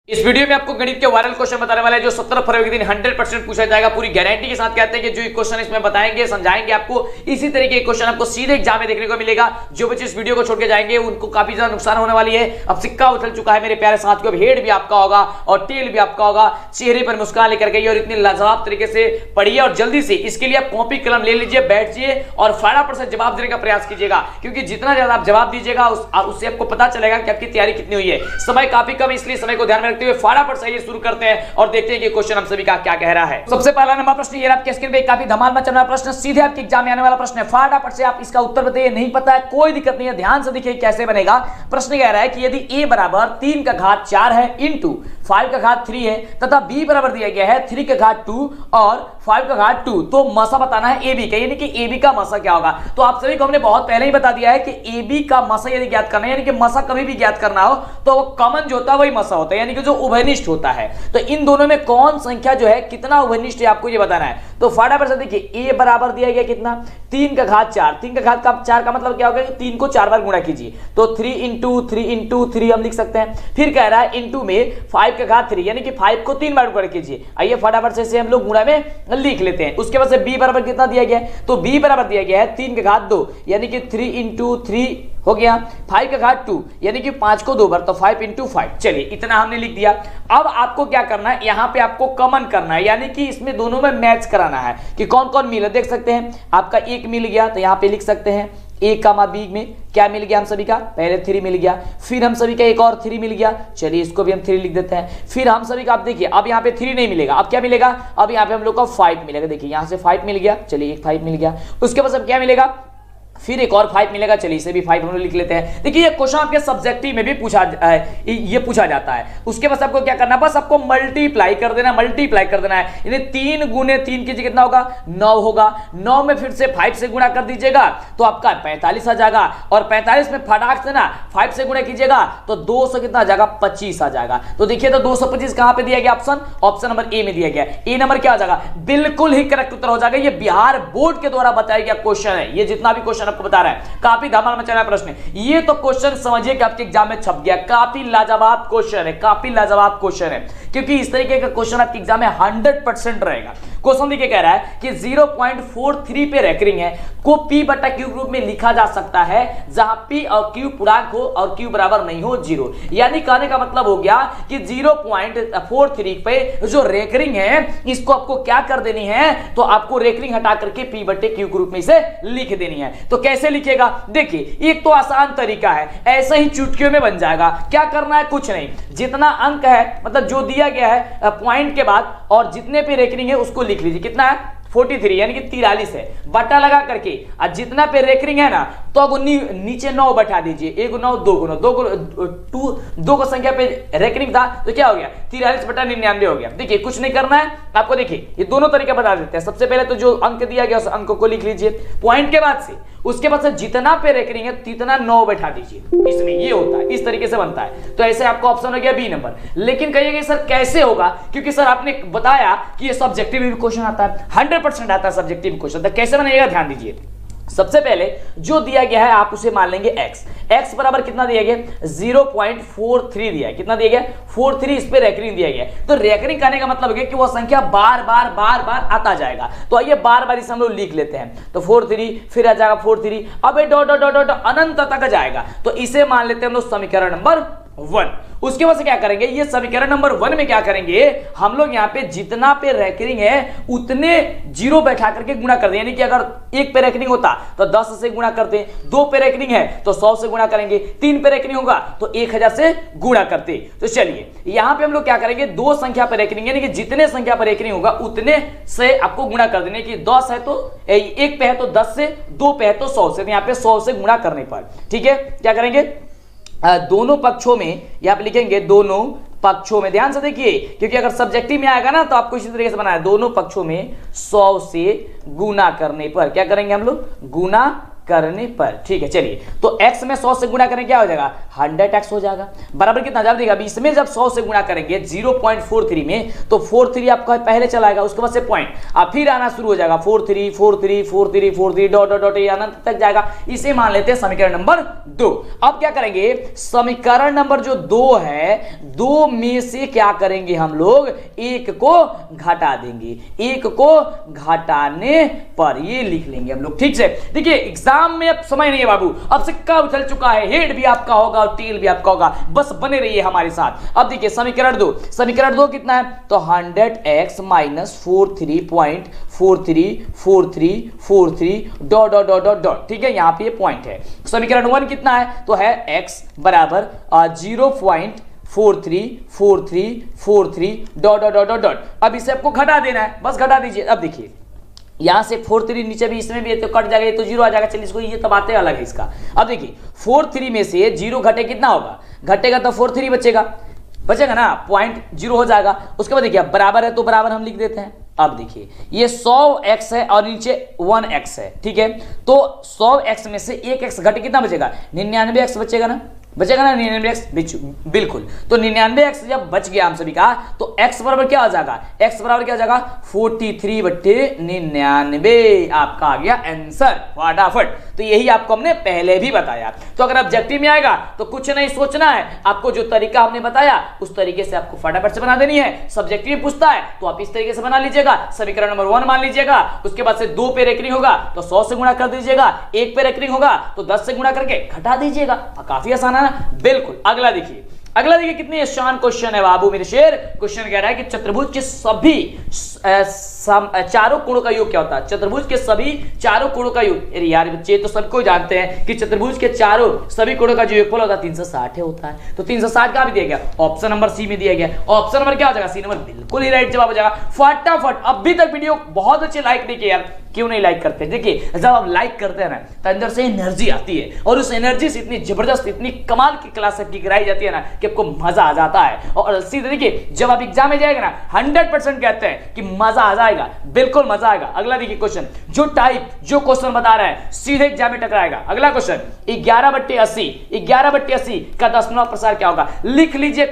इस वीडियो में आपको गणित के वायरल क्वेश्चन बताने वाला है जो 17 फरवरी के दिन 100% पूछा जाएगा। पूरी गारंटी के साथ कहते हैं कि जो क्वेश्चन इसमें बताएंगे समझाएंगे आपको इसी तरीके के क्वेश्चन आपको सीधे एग्जाम में देखने को मिलेगा। जो बच्चे इस वीडियो को छोड़ के जाएंगे उनको काफी ज्यादा नुकसान होने वाली है। अब सिक्का उछल चुका है मेरे प्यारे साथियों, अब हेड भी आपका होगा और टेल भी आपका होगा। चेहरे पर मुस्कान लेकर गई और इतनी लाजवाब तरीके से पढ़िए और जल्दी से इसके लिए आप कॉपी कलम ले लीजिए, बैठिए और फटाफट से जवाब देने का प्रयास कीजिएगा, क्योंकि जितना ज्यादा आप जवाब दीजिएगा उससे आपको पता चलेगा कि आपकी तैयारी कितनी हुई है। समय काफी कम, इसलिए समय को ध्यान में रखते हुए फटाफट से शुरू करते हैं और देखते हैं कि क्वेश्चन हम सभी का क्या कह रहा है। सबसे पहला नंबर प्रश्न ये आपके स्क्रीन पे काफी धमाल मचाने वाला प्रश्न, सीधे आपके एग्जाम में आने वाला प्रश्न है। फटाफट से आप इसका उत्तर बताइए। नहीं पता है कोई दिक्कत नहीं है, ध्यान से देखिए कैसे बनेगा। प्रश्न कह रहा है कि यदि a बराबर 3 का घात 4 है इंटू 5 का घात 3 है तथा b बराबर दिया गया है 3 का घात 2 और 5 का घात 2, तो मसा बताना है ab का, यानी कि ab का मसा क्या होगा। तो आप सभी को हमने बहुत पहले ही बता दिया है कि ab का मसा यदि ज्ञात करना है, यानी कि मसा कभी भी ज्ञात करना हो तो वो कॉमन जो होता है वही मसा होता है, यानी कि जो उभयनिष्ठ होता है। तो इन दोनों में कौन संख्या जो है कितना उभयनिष्ठ है आपको ये बताना है। तो फटाफट से देखिए a बराबर दिया गया कितना 3 का घात 4, 3 का घात 4 का मतलब क्या होगा कि 3 को 4 बार गुणा कीजिए, तो 3 इंटू 3 हम लिख सकते हैं। फिर कह रहा है इंटू में 5 का घात 3, यानी कि 5 को 3 बार गुणा कीजिए। आइए फटाफट से इसे हम लोग गुणा में लिख लेते हैं। उसके बाद से b बराबर कितना दिया गया है, तो b बराबर दिया गया है 3 का घात 2, यानी कि 3 इंटू 3 हो गया। 5 का घात 2, यानी कि 5 को 2 बार, तो 5 इंटू 5। चलिए इतना हमने लिख दिया। अब आपको क्या करना है, यहां पे आपको कॉमन करना है, यानी कि इसमें दोनों में मैच कराना है कि कौन कौन मिला। देख सकते हैं आपका 1 मिल गया, तो यहां पे लिख सकते हैं a, b में क्या मिल गया हम सभी का, पहले 3 मिल गया, फिर हम सभी का एक और 3 मिल गया। चलिए इसको भी हम 3 लिख देते हैं। फिर हम सभी का आप देखिए अब यहाँ पे 3 नहीं मिलेगा, अब क्या मिलेगा, अब यहाँ पे हम लोग का 5 मिलेगा। देखिए यहाँ से 5 मिल गया, चलिए एक 5 मिल गया। उसके बाद अब क्या मिलेगा, फिर एक और 5 मिलेगा। चलिए इसे भी 5 हम लोग लिख लेते हैं। देखिए ये क्वेश्चन आपके सब्जेक्टिव में भी पूछा जाता है। उसके बाद आपको क्या करना है, बस आपको मल्टीप्लाई कर देना, मल्टीप्लाई कर देना है, यानी 3 गुने 3 कीजिए कितना होगा, 9 होगा। 9 में फिर से 5 से गुणा कर दीजिएगा तो आपका 45 आ जाएगा, और 45 में फटाक से ना 5 से गुणा कीजिएगा तो 200 कितना आ जाएगा, 25 आ जाएगा। तो देखिए तो 225 कहां पे दिया गया, ऑप्शन नंबर ए में दिया गया। ए नंबर क्या आ जाएगा, बिल्कुल ही करेक्ट उत्तर हो जाएगा। ये बिहार बोर्ड के द्वारा बताया गया क्वेश्चन है। ये जितना भी क्वेश्चन आपको बता रहा है काफी धमाल मचाना प्रश्न है। ये तो क्वेश्चन समझिए कि आपके एग्जाम में छप गया। काफी लाजवाब क्वेश्चन है, काफी लाजवाब क्वेश्चन है, क्योंकि इस तरीके का क्वेश्चन आपके एग्जाम में 100% रहेगा। क्वेश्चन देखिए कह रहा है कि 0.43 पे रेकरिंग है को p बटा q रूप में लिखा जा सकता है जहां p और q पूर्णांक हो और q बराबर नहीं हो 0। यानी कहने का मतलब हो गया कि 0.43 पे जो रेकरिंग है इसको आपको क्या कर देनी है, तो आपको रेकरिंग हटा करके p बटे q के रूप में इसे लिख देनी है। तो कैसे लिखेगा, देखिए एक तो आसान तरीका है, ऐसे ही चुटकियों में बन जाएगा। क्या करना है, कुछ नहीं, जितना अंक है मतलब जो दिया गया है पॉइंट के बाद और जितने पे रेकरिंग है उसको लिख लीजिए। कितना है, 43 यानी कि 43 है, बटा लगा करके और जितना पे रेकरिंग है ना तो अब नीचे 9 बैठा दीजिए। 1 9 2 गुना 2 को संख्या पे रेकरिंग था तो क्या हो गया, 43 बटा 99 हो गया। देखिए कुछ नहीं करना है आपको, देखिए ये दोनों तरीके बता देते हैं। सबसे पहले तो जो अंक दिया गया उस अंक को लिख लीजिए पॉइंट के बाद से, उसके बाद से जितना पे रेकरिंग है तितना 9 बैठा दीजिए। इसमें ये होता है, इस तरीके से बनता है। तो ऐसे आपका ऑप्शन हो गया बी नंबर। लेकिन कहिएगा सर कैसे होगा, क्योंकि सर आपने बताया कि ये सब्जेक्टिव भी क्वेश्चन आता है, 100% आता है सब्जेक्टिव क्वेश्चन। तो कैसे बनेगा ध्यान दीजिए। सबसे पहले जो दिया गया है आप उसे मान लेंगे x बराबर कितना दिया गया, 0.43 दिया है। कितना दिया गया, 43, इस पे रेकरिंग दिया गया। तो रेकरिंग करने का मतलब है कि वो संख्या बार बार आता जाएगा। तो आइए बार बार इसे हम लोग लिख लेते हैं। तो 43 फिर आ जाएगा 43, अब डॉट डॉट डॉट अनंत तक जाएगा। तो इसे मान लेते हैं हम लोग समीकरण नंबर 1। उसके बाद से क्या करेंगे, ये समीकरण नंबर 1 में क्या करेंगे हम लोग, यहाँ पे जितना पे रेकरिंग है उतने 0 बैठा करके गुणा कर दें। यानी कि अगर 1 पे रेकरिंग होता तो 10 से गुणा करते, 2 पे रेकरिंग है तो 100 से गुणा करेंगे, 3 पे रेकरिंग होगा तो 1000 से गुणा करते। तो चलिए यहाँ पे हम लोग क्या करेंगे, 2 संख्या पर रेकरिंग यानी कि जितने संख्या पर रेकरिंग होगा उतने से आपको गुणा कर देने की। 10 है तो 1 पे है तो 10 से, 2 पे है तो 100 से, तो यहाँ पे 100 से गुणा करने पर ठीक है क्या करेंगे, दोनों पक्षों में यहाँ पे लिखेंगे दोनों पक्षों में। ध्यान से देखिए क्योंकि अगर सब्जेक्टिव में आएगा ना तो आपको इसी तरीके से बनाना है। दोनों पक्षों में 100 से गुना करने पर क्या करेंगे हम लोग, गुना करने पर, ठीक है। चलिए, तो x में 100 से गुणा करें क्या हो जाएगा, 100x हो जाएगा, बराबर कितना, जब देखिए इसमें जब 100 से गुणा करेंगे 0.43 में, तो 43 आपका पहले चला आएगा, उसके बाद से पॉइंट, अब फिर आना शुरू हो जाएगा 43 43 43 43 डॉट डॉट डॉट, ये अनंत तक जाएगा। इसे मान लेते हैं समीकरण नंबर 2। अब क्या करेंगे, समीकरण नंबर जो 2 है, 2 में से क्या करेंगे हम लोग, 1 को घटा देंगे, 1 को घटाने पर ये लिख लेंगे हम लोग, ठीक से। देखिए एग्जाम में अब समय नहीं है बाबू, अब सिक्का उछल चुका है, हेड भी आपका होगा और टेल भी आपका होगा, बस बने रहिए हमारे साथ। अब देखिए समीकरण 2, समीकरण 2 कितना है, तो 100x minus 43.434343 dot dot dot dot dot, ठीक है, यहां पे ये पॉइंट है। समीकरण 1 कितना है, तो है x बराबर 0.434343 डॉट डॉट डॉट डॉट। अब इसे आपको घटा देना है, बस घटा दीजिए। अब देखिए यहां से 43 नीचे भी, इसमें भी तो कट जाएगा, ये तो 0 आ जाएगा। चलिए इसको, ये तो बातें अलग है इसका। अब देखिए 43 में से 0 घटे कितना होगा, घटेगा तो 43 बचेगा ना, पॉइंट 0 हो जाएगा। उसके बाद देखिए बराबर है तो बराबर हम लिख देते हैं। अब देखिए ये 100x है और नीचे 1x है, ठीक है, तो 100x में से 1x घटे कितना बचेगा, 99x बचेगा ना, 99x, बिल्कुल। तो 99x जब बच गया हम सभी का, तो x बराबर क्या हो जाएगा, x बराबर क्या हो जाएगा, 43/99 आपका आ गया आंसर फटाफट। तो यही आपको हमने पहले भी बताया। तो अगर ऑब्जेक्टिव में आएगा तो कुछ नहीं सोचना है, आपको जो तरीका हमने बताया उस तरीके से आपको फटाफट से बना देनी है। सब्जेक्टिव में पूछता है तो आप इस तरीके से बना लीजिएगा, समीकरण नंबर 1 मान लीजिएगा, उसके बाद से 2 पे रेकरिंग होगा तो 100 से गुणा कर दीजिएगा, 1 पे रेकरिंग होगा तो 10 से गुणा करके घटा दीजिएगा। काफी आसान है ना, बिल्कुल। अगला देखिए कितनी आसान क्वेश्चन है बाबू मेरे शेर। क्वेश्चन कह रहा है कि चतुर्भुज के सभी चारों कोणों का योग क्या होता है, चतुर्भुज के सभी चारों कोणों का योग। अरे यार बच्चे तो सबको जानते हैं कि चतुर्भुज के चारों सभी कोणों का जो योगफल होता है 360 होता है। तो 360 कहां भी दिया गया, ऑप्शन नंबर सी में दिया गया। ऑप्शन नंबर क्या हो जाएगा, सी नंबर, बिल्कुल ही राइट जवाब हो जाएगा। फटाफट अभी तक वीडियो बहुत अच्छे लाइक नहीं किए यार, क्यों नहीं लाइक करते। देखिए जब आप लाइक करते हैं ना तो अंदर से एनर्जी आती है, और उस एनर्जी से इतनी जबरदस्त, इतनी कमाल की क्लास आपकी कराई जाती है ना कि आपको मजा आ जाता है। और सीधे देखिए जब आप एग्जाम में जाएगा ना 100% कहते हैं कि मजा आ जाएगा, बिल्कुल मजा आएगा। अगला देखिए क्वेश्चन, जो टाइप जो क्वेश्चन बता रहा है सीधे एग्जाम में टकराएगा। अगला क्वेश्चन 11/80 का दशमलव प्रसार क्या होगा, लिख लीजिए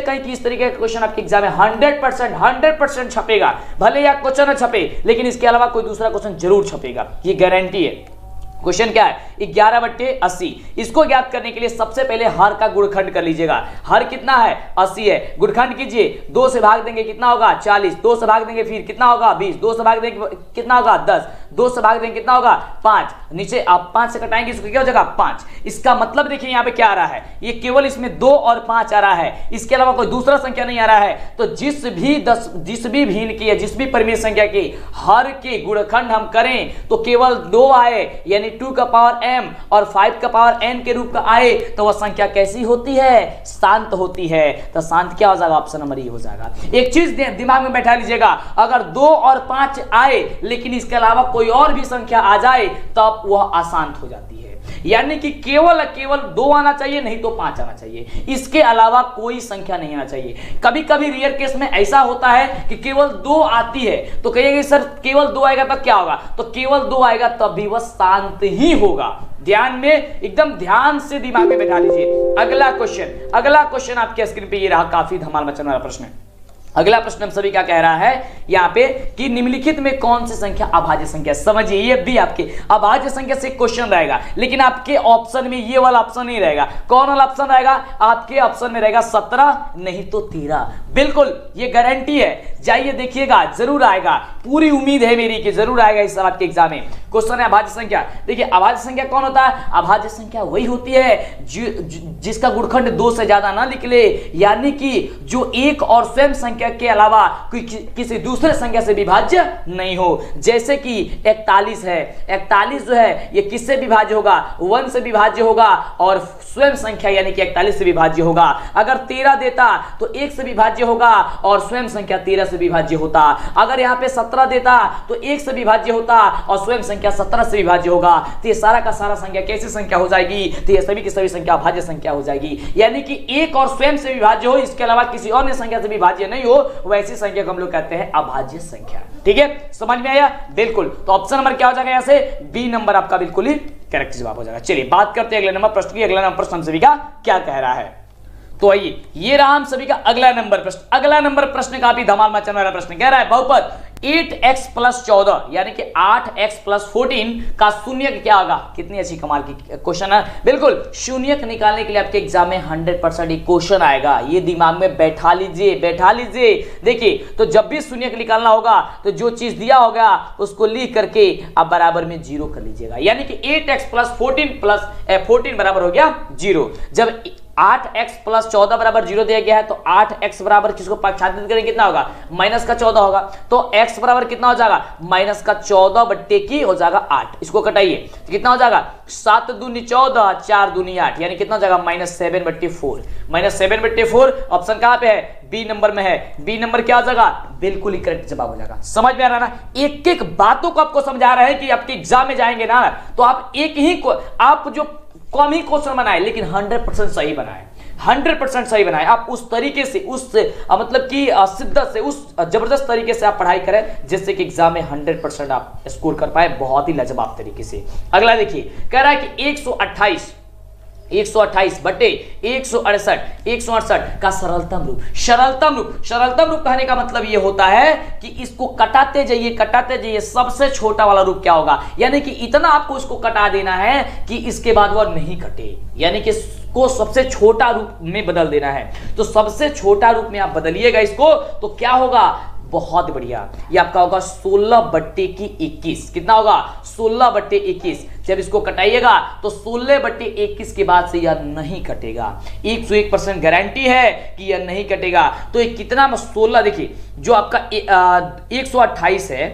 कहीं कि इस तरीके का क्वेश्चन आपके एग्जाम में 100% छपेगा। भले या क्वेश्चन न छपे लेकिन इसके अलावा कोई दूसरा क्वेश्चन जरूर छपेगा, ये गारंटी है। क्वेश्चन क्या है, 11/80। इसको ज्ञात करने के लिए सबसे पहले हर का गुणखंड कर लीजिएगा। हर कितना है, 80 है, गुणखंड कीजिए, 2 से भाग देंगे कितना होगा, 40, 2 से भाग देंगे फिर कितना होगा, 20, 2 से भाग देंगे कितना होगा, 10, 2 से भाग देंगे कितना होगा, 5, नीचे आप 5 से कटाएंगे इसको क्या हो जाएगा, 5। इसका मतलब देखिए यहाँ पे क्या आ रहा है, ये केवल इसमें 2 और 5 आ रहा है, इसके अलावा कोई दूसरा संख्या नहीं आ रहा है। तो जिस भी भिन्न की, जिस भी परिमेय संख्या की हर के गुणखंड हम करें तो केवल 2 आए, यानी 2 का पावर m और 5 का पावर n के रूप का आए तो वह संख्या कैसी होती है, शांत होती है। तो शांत क्या हो जाएगा, ऑप्शन नंबर ए हो जाएगा। एक चीज दिमाग में बैठा लीजिएगा, अगर 2 और 5 आए लेकिन इसके अलावा कोई और भी संख्या आ जाए तब वह अशांत हो जाती है। यानी कि केवल 2 आना चाहिए, नहीं तो 5 आना चाहिए, इसके अलावा कोई संख्या नहीं आना चाहिए। कभी कभी रेयर केस में ऐसा होता है कि केवल 2 आती है तो कहिएगा सर केवल 2 आएगा तब क्या होगा, तो केवल 2 आएगा तब भी वह शांत ही होगा। ध्यान में, एकदम ध्यान से दिमाग में बैठा लीजिए। अगला क्वेश्चन आपके स्क्रीन पे ये रहा, काफी धमाल मचाने वाला प्रश्न है। अगला प्रश्न हम सभी क्या कह रहा है यहाँ पे कि निम्नलिखित में कौन सी संख्या अभाज्य संख्या। समझिए ये भी आपके अभाज्य संख्या से क्वेश्चन रहेगा, लेकिन आपके ऑप्शन में ये वाला ऑप्शन नहीं रहेगा। कौन वाला ऑप्शन रहेगा, आपके ऑप्शन में रहेगा 17 नहीं तो 13। बिल्कुल ये गारंटी है, जाइए देखिएगा, जरूर आएगा, पूरी उम्मीद है मेरी कि जरूर आएगा इस साल आपके एग्जाम में। क्वेश्चन है अभाज्य संख्या। देखिए अभाज्य संख्या कौन होता है, अभाज्य संख्या वही होती है जिसका गुणखंड 2 से ज्यादा ना निकले, यानी कि जो एक और स्वयं संख्या के अलावा किसी दूसरे संख्या से विभाज्य नहीं हो। जैसे कि 41 है, 41 जो है ये किससे विभाज्य होगा, 1 से विभाज्य होगा और स्वयं संख्या यानी कि 41 से विभाज्य होगा। अगर 13 देता तो 1 से विभाज्य होगा और स्वयं संख्या 13 से विभाज्य होता। अगर यहाँ पे 17 देता तो 1 से विभाज्य होता और स्वयं संख्या 17 से विभाज्य होगा। तो ये सारा का सारा संख्या कैसी संख्या हो जाएगी, तो ये सभी की सभी संख्या अभाज्य संख्या हो जाएगी। यानी कि 1 और स्वयं से विभाज्य हो, इसके अलावा किसी अन्य संख्या से विभाज्य नहीं हो वैसी संख्या को हम लोग कहते हैं अभाज्य संख्या। ठीक है, समझ में आया? बिल्कुल। तो ऑप्शन नंबर क्या हो जाएगा? यहां से बी नंबर आपका बिल्कुल ही करेक्ट जवाब हो जाएगा। चलिए बात करते हैं अगले नंबर प्रश्न की। अगला नंबर प्रश्न हम सभी का क्या कह रहा है, तो आइए ये रहा हम सभी का अगला नंबर प्रश्न। अगला नंबर प्रश्न काफी धमाल मचाने वाला प्रश्न कह रहा है बहुपद 8x + 14 यानी कि 8x + 14 का शून्यक क्या होगा। कितनी अच्छी कमाल की क्वेश्चन है। बिल्कुल, शून्यक निकालने के लिए आपके एग्जाम में 100% एक क्वेश्चन आएगा, ये दिमाग में बैठा लीजिए, बैठा लीजिए। देखिए, तो जब भी शून्यक निकालना होगा तो जो चीज दिया होगा उसको लिख करके आप बराबर में 0 कर लीजिएगा, यानी कि 8x + 14 बराबर हो गया 0। जब 8x + 14 बराबर 0 दिया गया है तो 8x बराबर किसको पक्षांतरित करेंगे, कितना होगा? -14 होगा। तो x बराबर कितना हो जाएगा? -14 बट्टे की हो जाएगा 8। इसको कटाइए तो कितना हो जाएगा? 7 दूनी 14, 4 दूनी 8, यानी कितना हो जाएगा? -7/4। -7/4 ऑप्शन कहां पे है? बी नंबर में है। बी नंबर क्या हो जाएगा? बिल्कुल ही करेक्ट जवाब हो जाएगा। समझ में आ रहा है ना? एक एक बातों को आपको समझा रहा है कि आपके एग्जाम में जाएंगे ना तो आप एक ही को आप जो कम ही क्वेश्चन बनाए लेकिन 100% सही बनाए, 100% सही बनाए। आप उस तरीके से मतलब कि शिद्दत से, उस जबरदस्त तरीके से आप पढ़ाई करें जिससे कि एग्जाम में 100% आप स्कोर कर पाए बहुत ही लाजवाब तरीके से। अगला देखिए, कह रहा है कि 128 बटे 168 का सरलतम रूप। सरलतम रूप कहने का मतलब यह होता है कि इसको कटाते जाइए, सबसे छोटा वाला रूप क्या होगा, यानी कि इतना आपको इसको कटा देना है कि इसके बाद वह नहीं कटे, यानी कि को सबसे छोटा रूप में बदल देना है। तो सबसे छोटा रूप में आप बदलिएगा इसको तो क्या होगा? बहुत बढ़िया, ये आपका होगा 16/21। कितना होगा? 16/21। जब इसको कटाइएगा तो 16/21 के बाद से यह नहीं कटेगा। 101% गारंटी है कि यह नहीं कटेगा। तो ये कितना में 16, देखिए जो आपका 128 है,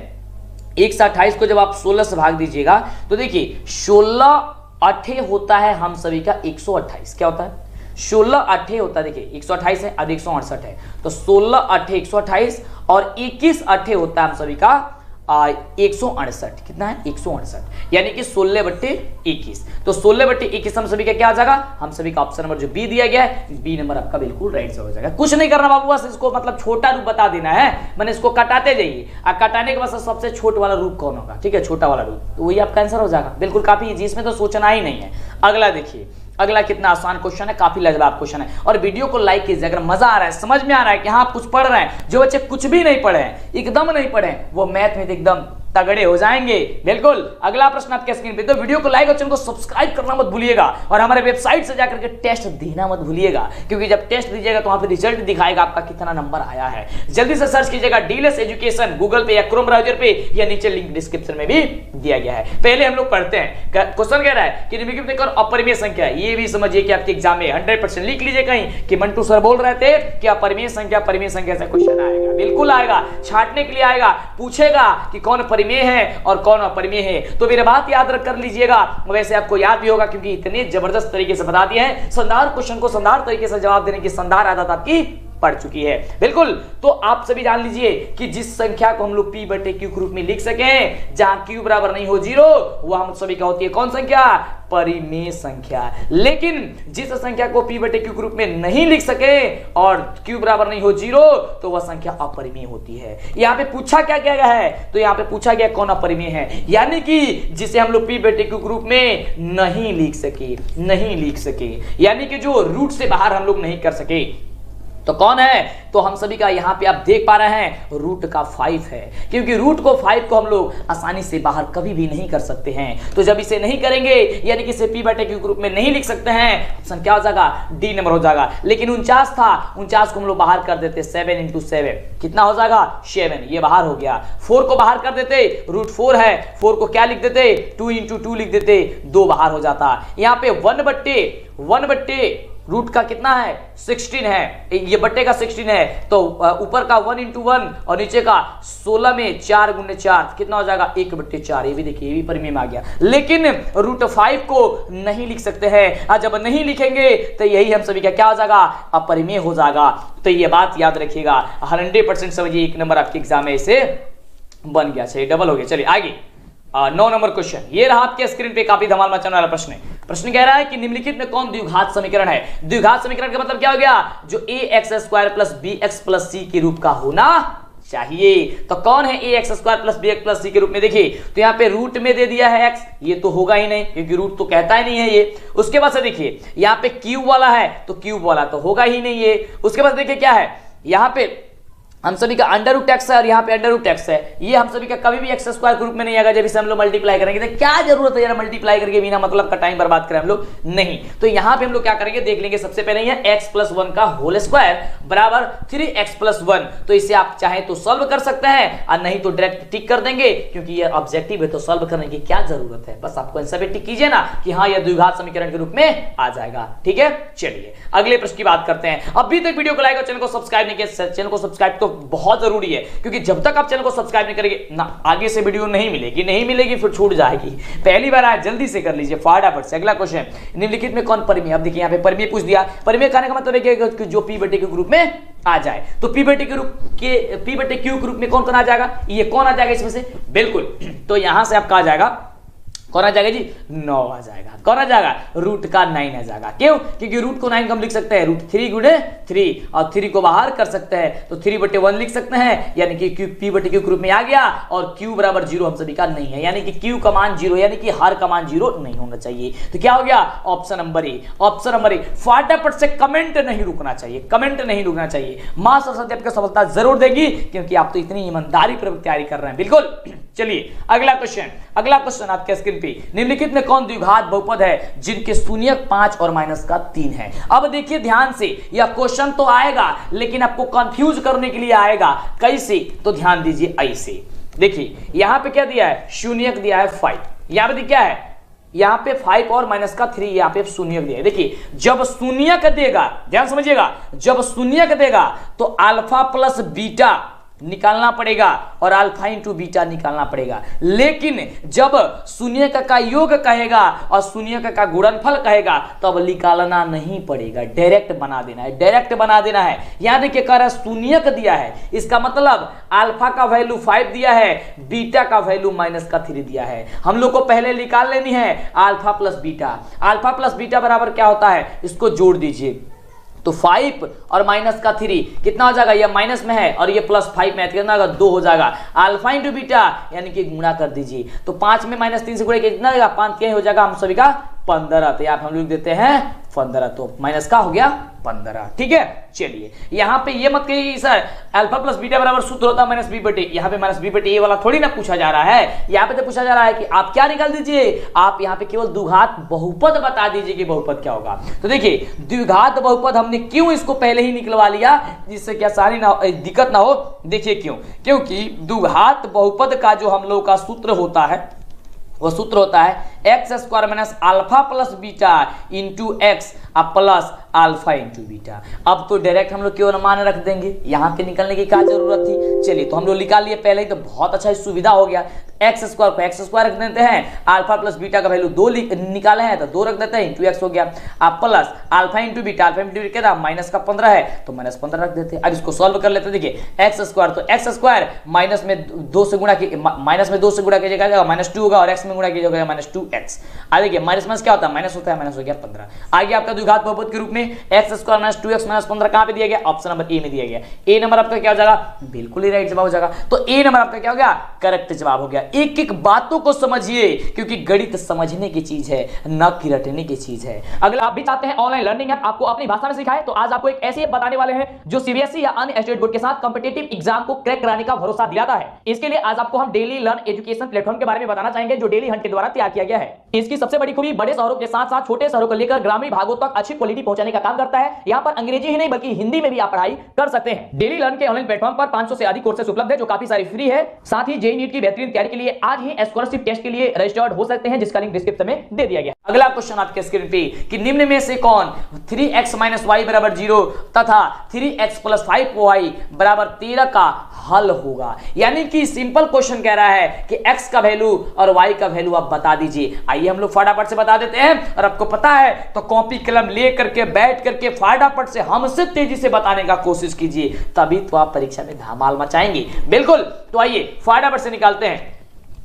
128 को जब आप 16 से भाग दीजिएगा तो देखिए 16 8 होता है हम सभी का 128। क्या होता है? 16 8 होता है। देखिए 128 है और 168 है, तो 16 8 128 और 21 8 होता है हम सभी का 168। कितना है? 168, यानी कि 16/21। तो 16/21 हम सभी का क्या आ जाएगा? हम सभी का ऑप्शन नंबर जो बी दिया गया है, बी नंबर आपका बिल्कुल राइट से हो जाएगा। कुछ नहीं करना बाबू, बस इसको मतलब छोटा रूप बता देना है, मैंने इसको कटाते जाइए और कटाने के बाद सबसे छोटा वाला रूप कौन होगा, ठीक है, छोटा वाला रूप, तो वही आपका आंसर हो जाएगा। बिल्कुल काफी इजी, इसमें तो सोचना ही नहीं है। अगला देखिए, अगला कितना आसान क्वेश्चन है, काफी लाजवाब क्वेश्चन है। और वीडियो को लाइक कीजिए अगर मजा आ रहा है, समझ में आ रहा है कि हाँ आप कुछ पढ़ रहे हैं। जो बच्चे कुछ भी नहीं पढ़े हैं, एकदम नहीं पढ़े हैं, वो मैथ में एकदम तगड़े हो जाएंगे। बिल्कुल, अगला प्रश्न आपके स्क्रीन पे। तो वीडियो को लाइक और चैनल को सब्सक्राइब करना मत भूलिएगा और हमारे वेबसाइट से जाकर के टेस्ट देना मत भूलिएगा, क्योंकि जब टेस्ट दीजिएगा तो वहां पे रिजल्ट दिखाएगा आपका कितना नंबर आया है। जल्दी से सर्च कीजिएगा डीएलएस एजुकेशन गूगल पे या क्रोम ब्राउजर पे, या नीचे लिंक डिस्क्रिप्शन में भी दिया गया है। पहले हम लोग पढ़ते हैं। क्वेश्चन कह रहा है कि निम्नलिखित में अपरिमेय संख्या, ये भी समझिए कि आपके एग्जाम में 100% लिख लीजिए कहीं कि मंटू सर बोल रहे थे कि अपरिमेय संख्या परिमेय संख्या से क्वेश्चन आएगा। बिल्कुल आएगा, छांटने के लिए आएगा, पूछेगा कि कौन परिमेय है और कौन अपरिमेय है। तो मेरी बात याद रख कर लीजिएगा, वैसे आपको याद भी होगा क्योंकि इतने जबरदस्त तरीके से बता दिए हैं। शानदार क्वेश्चन को शानदार तरीके से जवाब देने की शानदार आदत आपकी पड़ चुकी है। बिल्कुल, तो आप सभी जान लीजिए कि जिस संख्या को हम लोग p/q के रूप में लिख सकें, जहां q बराबर नहीं हो 0, वह हम सभी का होती है कौन संख्या? परिमेय संख्या। लेकिन जिस संख्या को p/q के रूप में नहीं लिख सके और q बराबर नहीं हो 0, तो वह संख्या अपरिमेय होती है। यहां पे पूछा क्या गया है? तो यहां पे पूछा गया कौन अपरिमेय है, यानी कि जिसे हम लोग p/q के रूप में नहीं लिख सके, यानी कि जो रूट से बाहर हम लोग नहीं कर सके। तो कौन है? तो हम सभी का यहाँ पे आप देख पा रहे हैं रूट का 5 है, क्योंकि रूट को 5 को हम लोग आसानी से बाहर कभी भी नहीं कर सकते हैं। तो जब इसे नहीं करेंगे, यानी कि इसे p/q के रूप में नहीं लिख सकते हैं, ऑप्शन क्या हो जाएगा? डी नंबर हो जाएगा। लेकिन 49 था, 49 को हम लोग बाहर कर देते 7 × 7, कितना हो जाएगा? 7, ये बाहर हो गया। 4 को बाहर कर देते, रूट 4 है, 4 को क्या लिख देते? 2 × 2 लिख देते, 2 बाहर हो जाता। यहाँ पे 1/1 रूट का कितना है? 16 है, ये बट्टे का 16 है, तो ऊपर का 1 × 1 और नीचे का 16 में 4 × 4 कितना हो जाएगा? 1/4। ये भी देखिए, ये भी परिमेय में आ गया। लेकिन रूट 5 को नहीं लिख सकते हैं, और जब नहीं लिखेंगे तो यही हम सभी का क्या हो जाएगा? अपरिमेय हो जाएगा। तो ये बात याद रखिएगा, 100% समझिए, 1 नंबर आपके एग्जाम में इसे बन गया। चलिए डबल हो गया। चलिए आगे 9 नंबर क्वेश्चन, ये रहा आपके स्क्रीन पे, काफी धमाल मचाने वाला प्रश्न है। प्रश्न कह रहा है कि निम्नलिखित में कौन द्विघात समीकरण है। द्विघात समीकरण का मतलब क्या हो गया, जो ax square plus bx plus c के रूप का होना चाहिए। तो कौन है ax square plus bx plus c के रूप में, देखिए तो यहाँ पे रूट में दे दिया है x, ये तो होगा ही नहीं क्योंकि रूट तो कहता ही नहीं है ये। उसके बाद से देखिए यहाँ पे क्यूब वाला है तो क्यूब वाला तो होगा ही नहीं ये। उसके बाद देखिए क्या है, यहाँ पे हम सभी का अंडर रूट एक्स है और यहाँ पे अंडर रूट एक्स है, ये हम सभी का कभी भी एक्स स्क्वायर के रूप में नहीं आएगा जब इसे हम लोग मल्टीप्लाई करेंगे। तो क्या जरूरत है यार मल्टीप्लाई करके बिना मतलब का टाइम बर्बाद करें हम लोग, नहीं। तो यहाँ पे हम लोग क्या करेंगे देख लेंगे। सबसे पहले ये एक्स प्लस 1 का होल स्क्वायर बराबर 3x प्लस 1, तो इसे आप चाहे तो सॉल्व कर सकते हैं और नहीं तो डायरेक्ट टिक कर देंगे क्योंकि ये ऑब्जेक्टिव है तो सॉल्व करने की क्या जरूरत है, बस आपको आंसर पे टिक कीजिए ना कि हाँ यह द्विघात समीकरण के रूप में आ जाएगा। ठीक है, चलिए अगले प्रश्न की बात करते हैं। अभी तक वीडियो को लाइक और चैनल को सब्सक्राइब नहीं किया, चैनल को सब्सक्राइब तो बहुत जरूरी है क्योंकि जब तक आप चैनल को सब्सक्राइब नहीं करेंगे ना आगे से वीडियो नहीं मिलेगी फिर छूट जाएगी। पहली बार आए जल्दी से कर लीजिए फटाफट से। अगला क्वेश्चन, निम्नलिखित में कौन परिमेय, अब देखिए यहाँ पे परिमेय पूछ दिया। परिमेय कहने का मतलब है कि जो p बटे q के ग्रुप में आ जाए, तो p बटे q के रूप में कौन आ जाएगा, ये कौन आ जाएगा इसमें से, बिल्कुल तो यहां से आपका आ जाएगा कौन आ जाएगा जी, 9 आ जाएगा। कौन आ जाएगा, रूट का 9 आ जाएगा। क्यों, क्योंकि रूट को 9 हम लिख सकते हैं रूट 3 गुणे 3 और 3 को बाहर कर सकते हैं तो 3 बटे 1 लिख सकते हैं, यानी कि क्यू p बटे q ग्रुप में आ गया और q बराबर 0 हम सभी का नहीं है, यानी कि q का मान 0 यानी कि हर का मान 0 नहीं होना चाहिए। तो क्या हो गया, option number A. Option number A, फटाफट से कमेंट नहीं रुकना चाहिए, कमेंट नहीं रुकना चाहिए। मां सरस्वती आपको सफलता जरूर देगी क्योंकि आप तो इतनी ईमानदारी पूर्वक तैयारी कर रहे हैं, बिल्कुल। चलिए अगला क्वेश्चन आपके स्क्रीन पे, निम्नलिखित में कौन द्विघात बहुपद है जिनके शून्यक 5 और माइनस का 3 है। अब देखिए ध्यान से, यह क्वेश्चन तो आएगा लेकिन आपको कंफ्यूज करने के लिए आएगा। कैसे, तो ध्यान दीजिए ऐसे। देखिए यहां पे क्या दिया है, शून्यक दिया है 5, यहां पे क्या है, यहां पे 5 और माइनस का 3, यहां पे शून्यक दिया है। देखिए जब शून्यक देगा, ध्यान समझिएगा, जब शून्यक देगा तो अल्फा प्लस बीटा निकालना पड़ेगा और अल्फा इंटू बीटा निकालना पड़ेगा। लेकिन जब शून्य का योग कहेगा और शून्य का गुणनफल कहेगा तब निकालना नहीं पड़ेगा, डायरेक्ट बना देना है, डायरेक्ट बना देना है। यहां देखिए कह रहा है शून्यक दिया है, इसका मतलब अल्फा का वैल्यू 5 दिया है, बीटा का वैल्यू माइनस का 3 दिया है। हम लोग को पहले निकाल लेनी है alpha plus beta. Alpha plus beta बराबर क्या होता है, इसको जोड़ दीजिए तो 5 और माइनस का 3 कितना हो जाएगा, ये माइनस में है और ये प्लस 5 में कितना होगा, 2 हो जाएगा। अल्फा इंटू बीटा यानी कि गुणा कर दीजिए तो 5 में माइनस 3 से गुणा कितना हो जाएगा, 5 क्या हो जाएगा हम सभी का 15। तो आप हम लोग देते हैं 15, तो माइनस का हो गया 15। ठीक है, चलिए यहाँ पे ये मत कहिए सर अल्फा प्लस बीटा बराबर सूत्र होता है माइनस बी बटे, यहाँ पे माइनस बी बटे ये वाला थोड़ी ना पूछा जा रहा है। यहाँ पे तो पूछा जा रहा है कि आप क्या निकाल दीजिए, आप यहाँ पे केवल द्विघात बहुपद बता दीजिए कि बहुपद क्या होगा। तो देखिए द्विघात बहुपद हमने क्यों इसको पहले ही निकलवा लिया जिससे क्या सारी ना दिक्कत ना हो। देखिए क्यों, क्योंकि द्विघात बहुपद का जो हम लोग का सूत्र होता है वो सूत्र होता है x square minus alpha plus beta into x plus alpha into beta. अब तो डायरेक्ट हम लोग क्यों मान रख देंगे, यहाँ पे निकलने की क्या जरूरत थी। चलिए तो हम लोग निकाल लिए पहले ही, तो बहुत अच्छा सुविधा हो गया। एक्स स्क्वायर को एक्स स्क्वायर रख देते हैं, अल्फा प्लस बीटा का वैल्यू 2 निकाले हैं तो 2 रख देते हैं, इंटू एक्स हो गया। अब plus alpha into beta, alpha into beta क्या था माइनस का 15 है तो माइनस 15 रख देते हैं। अब इसको सॉल्व कर लेते हैं। देखिए एक्स स्क्वायर, तो एक्स स्क्वायर माइनस में 2 से गुणा कीजिएगा माइनस 2 होगा और एक्स में गुणा कीजिएगा माइनस 2x। आ देखिए माइनस माइनस क्या होता है, माइनस होता है, माइनस हो गया 15। आ गया आपका द्विघात बहुपद के रूप में x square minus 2x minus 15 कहां पे दिया गया, ऑप्शन नंबर ए में दिया गया। ए नंबर आपका क्या हो जाएगा, बिल्कुल ही राइट जवाब हो जाएगा। तो ए नंबर आपका क्या हो गया, करेक्ट जवाब हो गया। एक एक बातों को समझिए क्योंकि गणित समझने की चीज है न कि रटने की चीज है। अगर आप भी चाहते हैं ऑनलाइन लर्निंग ऐप आपको अपनी भाषा में सिखाए तो आज आपको एक ऐसी ऐप बताने वाले हैं जो सीबीएसई या अन्य स्टेट बोर्ड के साथ कॉम्पिटिटिव एग्जाम को क्रैक कराने का भरोसा दिलाता है। इसके लिए आज आपको हम डेली लर्न एजुकेशन प्लेटफॉर्म के बारे में बताना चाहेंगे जो डेली हंट के द्वारा तैयार किया गया है। इसकी सबसे बड़ी खूबी बड़े शहरों के साथ साथ छोटे शहरों को लेकर ग्रामीण भागों तक अच्छी क्वालिटी पहुंचाने का काम करता है। यहाँ पर अंग्रेजी ही नहीं बल्कि हिंदी में भी आप पढ़ाई कर सकते हैं। डेली लर्न के ऑनलाइन प्लेटफॉर्म पर 500 से अधिक कोर्सेज उपलब्ध है जो काफी सारी फ्री है। साथ ही जेईई नीट की बेहतरीन तैयारी के लिए आज ही स्कॉलरशिप टेस्ट के लिए रजिस्टर्ड हो सकते हैं जिसका लिंक डिस्क्रिप्शन में दे दिया गया। अगला क्वेश्चन आपके स्क्रीन पे कि निम्न में से कौन 3x - y = 0 तथा 3x + 5y = 13 का हल होगा। यानी कि सिंपल क्वेश्चन कह रहा है कि x का वैल्यू और y का वैल्यू आप बता दीजिए। आइए हम लोग फटाफट से बता देते हैं और आपको पता है तो कॉपी कलम ले करके बैठ करके फटाफट से हमसे तेजी से बताने का कोशिश कीजिए, तभी तो आप परीक्षा में धमाल मचाएंगे। बिल्कुल, तो आइए फटाफट से निकालते हैं।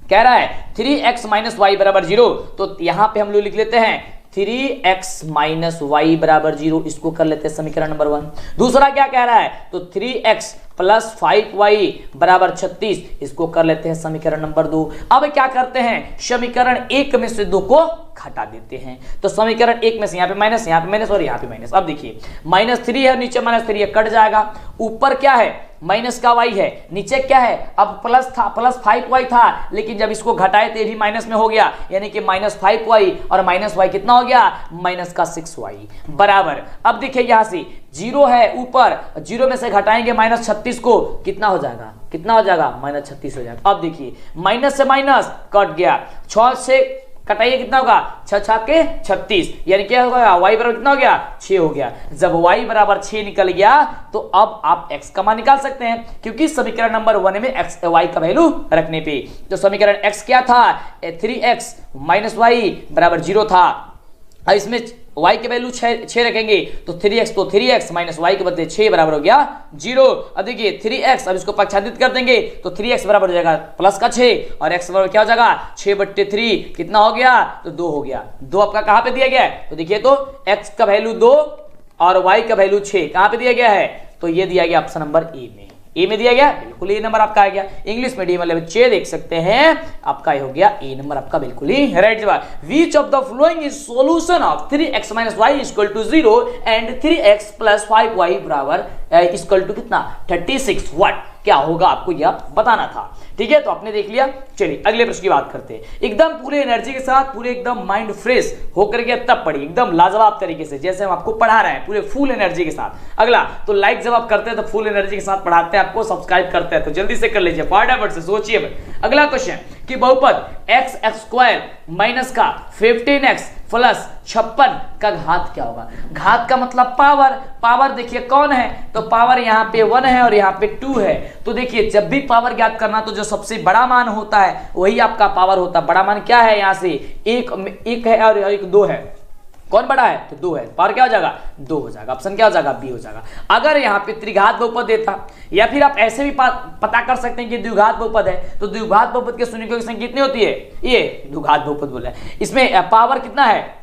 कह रहा है 3x - y = 0, तो यहां पे हम लोग लिख लेते हैं 3x माइनस वाई बराबर 0, इसको कर लेते हैं समीकरण नंबर 1। दूसरा क्या कह रहा है, तो 3x प्लस 5y बराबर 36, इसको कर लेते हैं समीकरण नंबर 2। अब क्या करते हैं, समीकरण 1 में से 2 को घटा देते हैं। तो समीकरण 1 में से यहाँ पे माइनस और यहाँ पे माइनस। अब देखिए -3 है, नीचे -3 है, कट जाएगा। ऊपर क्या है, माइनस का y है, नीचे क्या है, अब प्लस था, प्लस 5y था, लेकिन जब इसको घटाए तो ये भी माइनस में हो गया, यानी कि -5y और -y कितना हो गया, माइनस का 6y बराबर। अब देखिए यहां से 0 है ऊपर, 0 में से घटाएंगे -36 को, कितना हो जाएगा, -36 हो जाएगा। अब देखिए माइनस से माइनस कट गया, 6 से कटाइए कितना होगा, 6 के 36, यानी क्या होगा, y बराबर कितना हो गया, 6 हो गया। जब y बराबर 6 निकल गया तो अब आप x का मान निकाल सकते हैं, क्योंकि समीकरण नंबर 1 में x y का वैल्यू रखने पे। तो समीकरण x क्या था, 3x माइनस y बराबर 0 था। अब इसमें y के वैल्यू 6 रखेंगे तो 3x माइनस y के बदले 6 बराबर हो गया 0। अब देखिए 3x, अब इसको पक्षादित कर देंगे तो 3x बराबर हो जाएगा प्लस का 6 और x बराबर क्या हो जाएगा 6/3, कितना हो गया, तो 2 हो गया। 2 आपका कहां पे दिया गया है, तो देखिए तो x का वैल्यू 2 और y का वैल्यू 6 कहां पे दिया गया है, तो ये दिया गया ऑप्शन नंबर ए में दिया गया, बिल्कुल ए नंबर आपका आ गया। इंग्लिश मीडियम वाले बच्चे देख सकते हैं, आपका ये हो गया ए नंबर आपका बिल्कुल ही राइट जवाब। Which of the following is solution of 3x minus y equal to 0 and 3x plus 5y बराबर इक्वल टू कितना 36 व्हाट, क्या होगा आपको यह बताना था। ठीक है, तो आपने देख लिया। चलिए अगले प्रश्न की बात करते हैं। एकदम पूरे एनर्जी के साथ, पूरे एकदम माइंड फ्रेश होकर के तब पढ़िए, एकदम लाजवाब तरीके से, जैसे हम आपको पढ़ा रहे हैं पूरे फुल एनर्जी के साथ। अगला तो लाइक जब आप करते हैं तो फुल एनर्जी के साथ पढ़ाते हैं आपको, सब्सक्राइब करते हैं तो जल्दी से कर लीजिए, फटाफट से सोचिए। अगला क्वेश्चन कि बहुपद x² माइनस का 15x प्लस 56 का घात क्या होगा। घात का मतलब पावर, पावर देखिए कौन है, तो पावर यहाँ पे 1 है और यहाँ पे 2 है। तो देखिए जब भी पावर ज्ञात करना तो जो सबसे बड़ा मान होता है वही आपका पावर होता है। बड़ा मान क्या है, यहाँ से एक है और एक 2 है, कौन बड़ा है, तो 2 है, पावर क्या हो जाएगा 2 हो जाएगा। ऑप्शन क्या हो जाएगा, बी हो जाएगा। अगर यहाँ पे त्रिघात बहुपद देता, या फिर आप ऐसे भी पता कर सकते हैं कि द्विघात बहुपद है, तो द्विघात बहुपद के शून्यों की संख्या कितनी होती है, ये द्विघात बहुपद बोला है। इसमें पावर कितना है,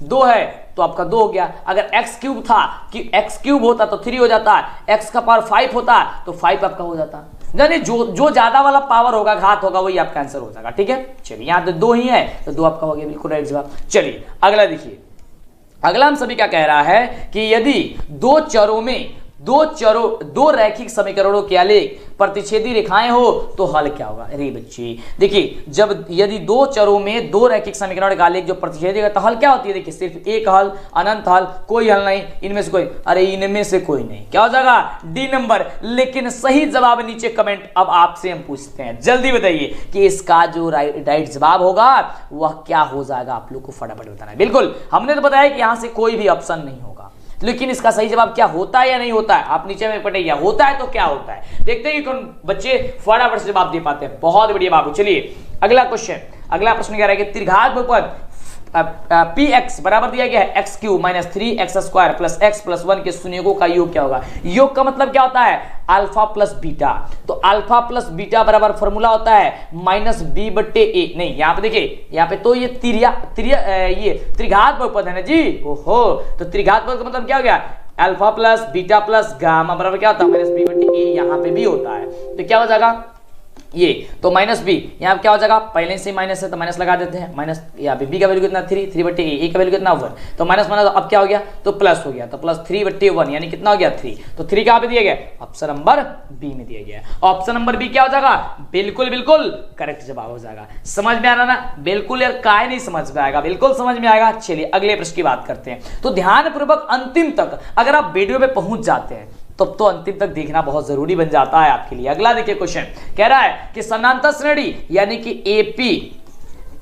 2 है, तो आपका 2 हो गया। अगर x क्यूब था कि x क्यूब होता तो 3 हो जाता, x का पावर 5 होता तो 5 आपका हो जाता। यानी जो ज्यादा वाला पावर होगा, घात होगा, वही आपका आंसर हो जाएगा। ठीक है, चलिए यहाँ तो 2 ही है तो 2 आपका हो गया, बिल्कुल राइट जवाब। चलिए अगला देखिए, अगला हम सभी क्या कह रहा है कि यदि दो रैखिक समीकरणों के आलेख प्रतिच्छेदी रेखाएं हो तो हल क्या होगा। अरे बच्चे देखिए, यदि 2 चरों में 2 रैखिक समीकरण का आलेख जो प्रतिच्छेदी है तो हल क्या होती है, देखिए सिर्फ एक हल, अनंत हल, कोई हल नहीं, इनमें से कोई, अरे इनमें से कोई नहीं, क्या हो जाएगा डी नंबर। लेकिन सही जवाब नीचे कमेंट अब आपसे हम पूछते हैं, जल्दी बताइए कि इसका जो राइट जवाब होगा वह क्या हो जाएगा, आप लोग को फटाफट बताना है। बिल्कुल हमने तो बताया कि यहां से कोई भी ऑप्शन नहीं होगा, लेकिन इसका सही जवाब क्या होता है या नहीं होता है, आप नीचे में पढ़िए, होता है तो क्या होता है, देखते हैं कि कौन बच्चे फटाफट से जवाब दे पाते हैं। बहुत बढ़िया बाबू। चलिए अगला क्वेश्चन, अगला प्रश्न क्या रहेगा, त्रिघात बहुपद px बराबर दिया गया है x³ minus 3x² plus x plus 1 के शून्यों का योग क्या होगा। योग का मतलब क्या होता है, अल्फा प्लस बीटा। तो अल्फा प्लस बीटा बराबर फॉर्मूला होता है -b/a। नहीं, यहाँ पे देखिए, यहाँ पे तो ये ये त्रिघात बहुपद है ना जी, ओहो, तो त्रिघात बहुपद का मतलब क्या हो गया, alpha plus beta plus gamma बराबर क्या होता है -b/a। यहाँ पे भी होता है तो क्या हो जाएगा ये, तो -b, यहाँ क्या हो जाएगा, पहले से माइनस है तो माइनस लगा देते हैं, माइनस यहाँ पे b का वैल्यू कितना 3/a, a का वैल्यू कितना 1, तो माइनस माइनस अब क्या हो गया, तो प्लस हो गया, तो प्लस 3/1 यानी कितना हो गया 3। तो 3 कहाँ पे दिया गया, ऑप्शन नंबर बी में दिया गया। ऑप्शन नंबर बी क्या हो जाएगा, बिल्कुल बिल्कुल करेक्ट जवाब हो जाएगा। समझ में आ रहा ना, बिल्कुल यार काय नहीं समझ में आएगा, बिल्कुल समझ में आएगा। चलिए अगले प्रश्न की बात करते हैं। तो ध्यान पूर्वक अंतिम तक अगर आप वीडियो में पहुंच जाते हैं तब तो अंतिम तक देखना बहुत जरूरी बन जाता है आपके लिए। अगला देखिए क्वेश्चन कह रहा है कि समानांतर श्रेणी यानी कि एपी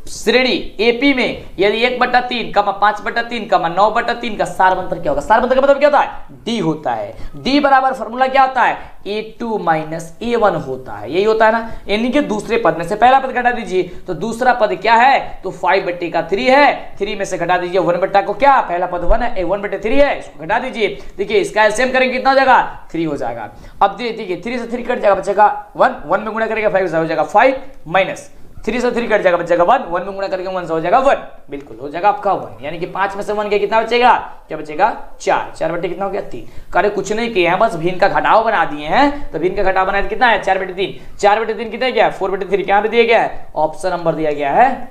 श्रेणी एपी में यदि 1/3, 5/3, 9/3 का सारवंतर क्या होगा। सारवंतर का मतलब क्या होता है, डी होता है। डी बराबर फॉर्मूला क्या होता है, a2 माइनस a1 होता है, यही होता है ना। यानी कि दूसरे पद में से पहला पद घटा दीजिए तो दूसरा पद क्या है, तो 5/3 है, 3 में से घटा दीजिए 1/, को क्या पहला पद 1 है, 1/3 है, इसको घटा दीजिए। देखिए इसका एलसीएम करेंगे कितना हो जाएगा, 3 हो जाएगा। अब देखिए 3 से 3 कट जाएगा, बचेगा 1 में गुणा करेगा 5 हो जाएगा 5 माइनस 3 से 3 कट जाएगा, बचेगा 1, 1 में गुणा करके 1 से हो जाएगा 1, बिल्कुल हो जाएगा आपका 1, यानी कि 5 में से 1 के कितना बचेगा, क्या बचेगा 4, 4 बटे कितना हो गया 3। करे कुछ नहीं किए हैं, बस भिन्न का घटाव बना दिए हैं, तो भिन्न का घटाव बनाया कितना है 4 बटे 3, 4 बटे 3 कितना गया 4 बटे 3, क्या पे दिया गया है, ऑप्शन नंबर दिया गया है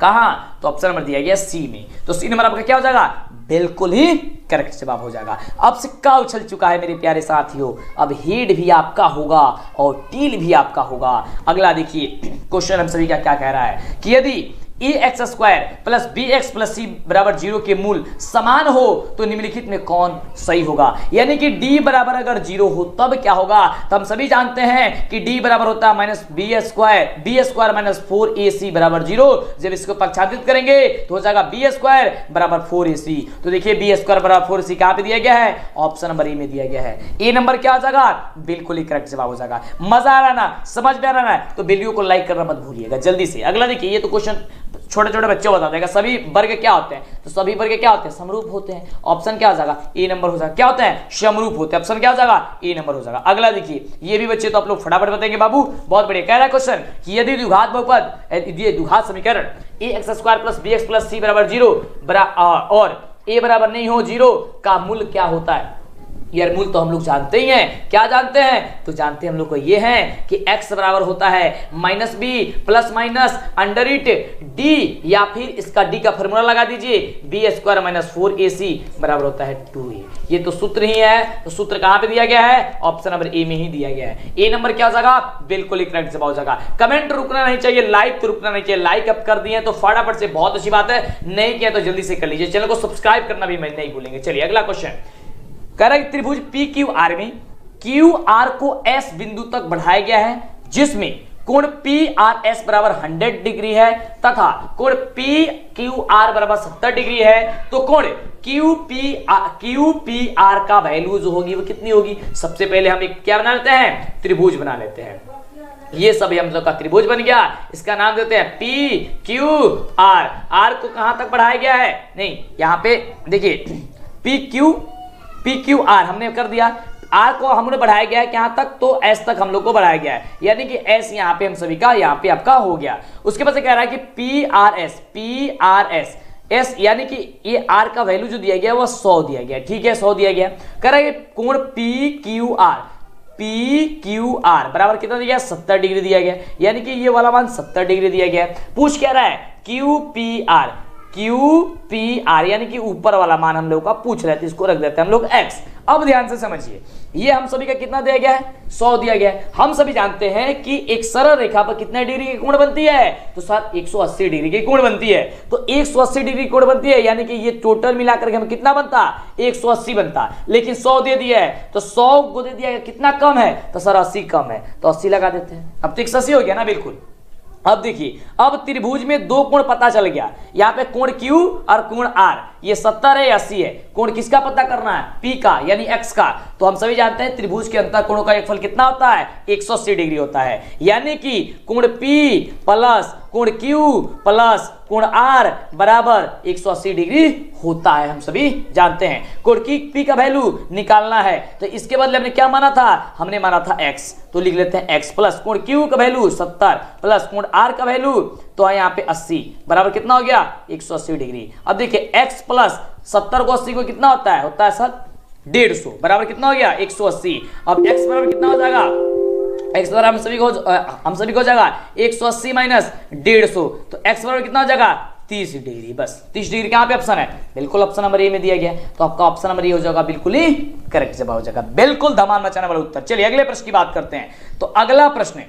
कहाँ, तो ऑप्शन नंबर दिया गया सी में, तो सी नंबर आपका क्या हो जाएगा, बिल्कुल ही करेक्ट जवाब हो जाएगा। अब सिक्का उछल चुका है मेरे प्यारे साथियों, अब हेड भी आपका होगा और टेल भी आपका होगा। अगला देखिए क्वेश्चन हम सभी का क्या कह रहा है कि यदि ax² plus bx plus c बराबर 0 के मूल समान हो तो निम्नलिखित में कौन सही होगा, यानी कि d बराबर अगर 0 हो तब क्या होगा, तो हम सभी जानते हैं कि d बराबर होता है माइनस b² माइनस 4ac बराबर 0। जब इसको पक्षांतरित करेंगे तो हो जाएगा b² बराबर 4ac। तो देखिए b² बराबर 4ac कहां पे दिया गया है, ऑप्शन नंबर ए में दिया गया है। ए नंबर क्या हो जाएगा, बिल्कुल ही करेक्ट जवाब हो जाएगा। मजा आ रहा ना, समझ में आ रहा है, तो वीडियो को लाइक करना मत भूलिएगा जल्दी से। अगला देखिए, ये तो क्वेश्चन छोटे छोटे बच्चों बता देगा, सभी वर्ग क्या होते हैं, तो सभी वर्ग क्या होते हैं, समरूप होते हैं। ऑप्शन क्या हो जाएगा, ए नंबर हो जाएगा। क्या होते हैं, समरूप होते हैं, ऑप्शन क्या हो जाएगा, ए नंबर हो जाएगा। अगला देखिए, ये भी बच्चे तो आप लोग फटाफट बताएंगे बाबू, बहुत बढ़िया। कह रहा है क्वेश्चन कि यदि द्विघात बहुपद, यदि द्विघात समीकरण ax² plus bx plus c बराबर 0 और a बराबर नहीं हो 0 का मूल क्या होता है। यार मूल तो हम लोग जानते ही हैं, क्या जानते हैं, तो जानते हैं हम लोग को ये है कि x बराबर होता है minus B plus minus under it D, या फिर इसका d का फॉर्मूला लगा दीजिए b² माइनस 4ac बराबर होता है 2a। ये तो सूत्र ही है, तो सूत्र कहां पे दिया गया है, ऑप्शन नंबर ए में ही दिया गया है। ए नंबर क्या हो जाएगा, बिल्कुल ही करेक्ट जवाब हो जाएगा। कमेंट रुकना नहीं चाहिए, लाइक तो रुकना नहीं चाहिए। लाइक अब कर दिए तो फटाफट से, बहुत अच्छी बात है, नहीं किया तो जल्दी से कर लीजिए। चैनल को सब्सक्राइब करना भी मैं नहीं भूलेंगे। चलिए अगला क्वेश्चन कह रहा है त्रिभुज PQR में QR को S बिंदु तक बढ़ाया गया है, जिसमें कोण PRS बराबर 100 डिग्री है तथा कोण PQR बराबर 70 डिग्री है, तो कोण QPR का वैल्यू जो होगी वो कितनी होगी। सबसे पहले हम एक क्या बना लेते हैं, त्रिभुज बना लेते हैं। ये सब हम लोग का त्रिभुज बन गया, इसका नाम देते हैं PQR। R को कहां तक बढ़ाया गया है, नहीं यहाँ पे देखिए PQR हमने कर दिया, R को हमने बढ़ाया गया है यहाँ तक, तो S तक हम लोग को बढ़ाया गया है, यानी कि S यहाँ पे हम सभी का यहाँ पे आपका हो गया। उसके बाद से कह रहा है कि PRS S यानी कि ये R का वैल्यू जो दिया गया है वो 100 दिया गया, ठीक है 100 दिया गया। कह रहा है कोण PQR बराबर कितना दिया गया, 70 डिग्री दिया गया, यानी कि ये वाला मान 70 डिग्री दिया गया। पूछ क्या रहा है QPR यानी कि ऊपर वाला मान हम लोग का पूछ रहे थे, इसको रख देते हैं हम लोग x। अब ध्यान से समझिए, ये हम सभी का कितना दिया गया है, 100 दिया गया है। हम सभी जानते हैं कि एक सरल रेखा पर कितने डिग्री की कोण बनती है, तो साथ 180 डिग्री की कोण बनती है। तो 180 डिग्री कोण बनती है, यानी कि ये टोटल मिलाकर के हम कितना बनता, 180 बनता, लेकिन 100 दे दिया है, तो 100 को दे दिया है, कितना कम है, तो सर 80 कम है, तो 80 लगा देते हैं। अब तो 180 हो गया ना, बिल्कुल। अब देखिए, अब त्रिभुज में दो कोण पता चल गया, यहाँ पे कोण Q और कोण R, ये 70 है 80 है। कोण किसका पता करना है, P का यानी X का। तो हम सभी जानते हैं त्रिभुज के अंतर कोणों का योगफल कितना होता है, 180 डिग्री होता है, यानी कि कोण P प्लस कोण Q प्लस कोण R बराबर 180 डिग्री होता है, हम सभी जानते हैं। कोण P का वैल्यू निकालना है, तो इसके बदले हमने क्या माना था, हमने माना था X, तो लिख लेते हैं X प्लस कोण Q का वैल्यू 70 प्लस कोण R का वैल्यू तो यहाँ पे 80 बराबर कितना हो गया, 180 डिग्री। अब देखिए X प्लस 70 को 80 को कितना होता है सर 150 बराबर कितना हो गया 180। अब X बराबर कितना हो जाएगा, X बराबर हम सभी को हो जाएगा 180 माइनस 150, तो X बराबर कितना हो जाएगा 30 डिग्री। बस 30 डिग्री कहाँ पे ऑप्शन है, बिल्कुल ऑप्शन नंबर ए में दिया गया, तो आपका ऑप्शन नंबर ए हो जाएगा, बिल्कुल ही करेक्ट जवाब हो जाएगा, बिल्कुल धमाल मचाने वाला उत्तर। चलिए अगले प्रश्न की बात करते हैं। तो अगला प्रश्न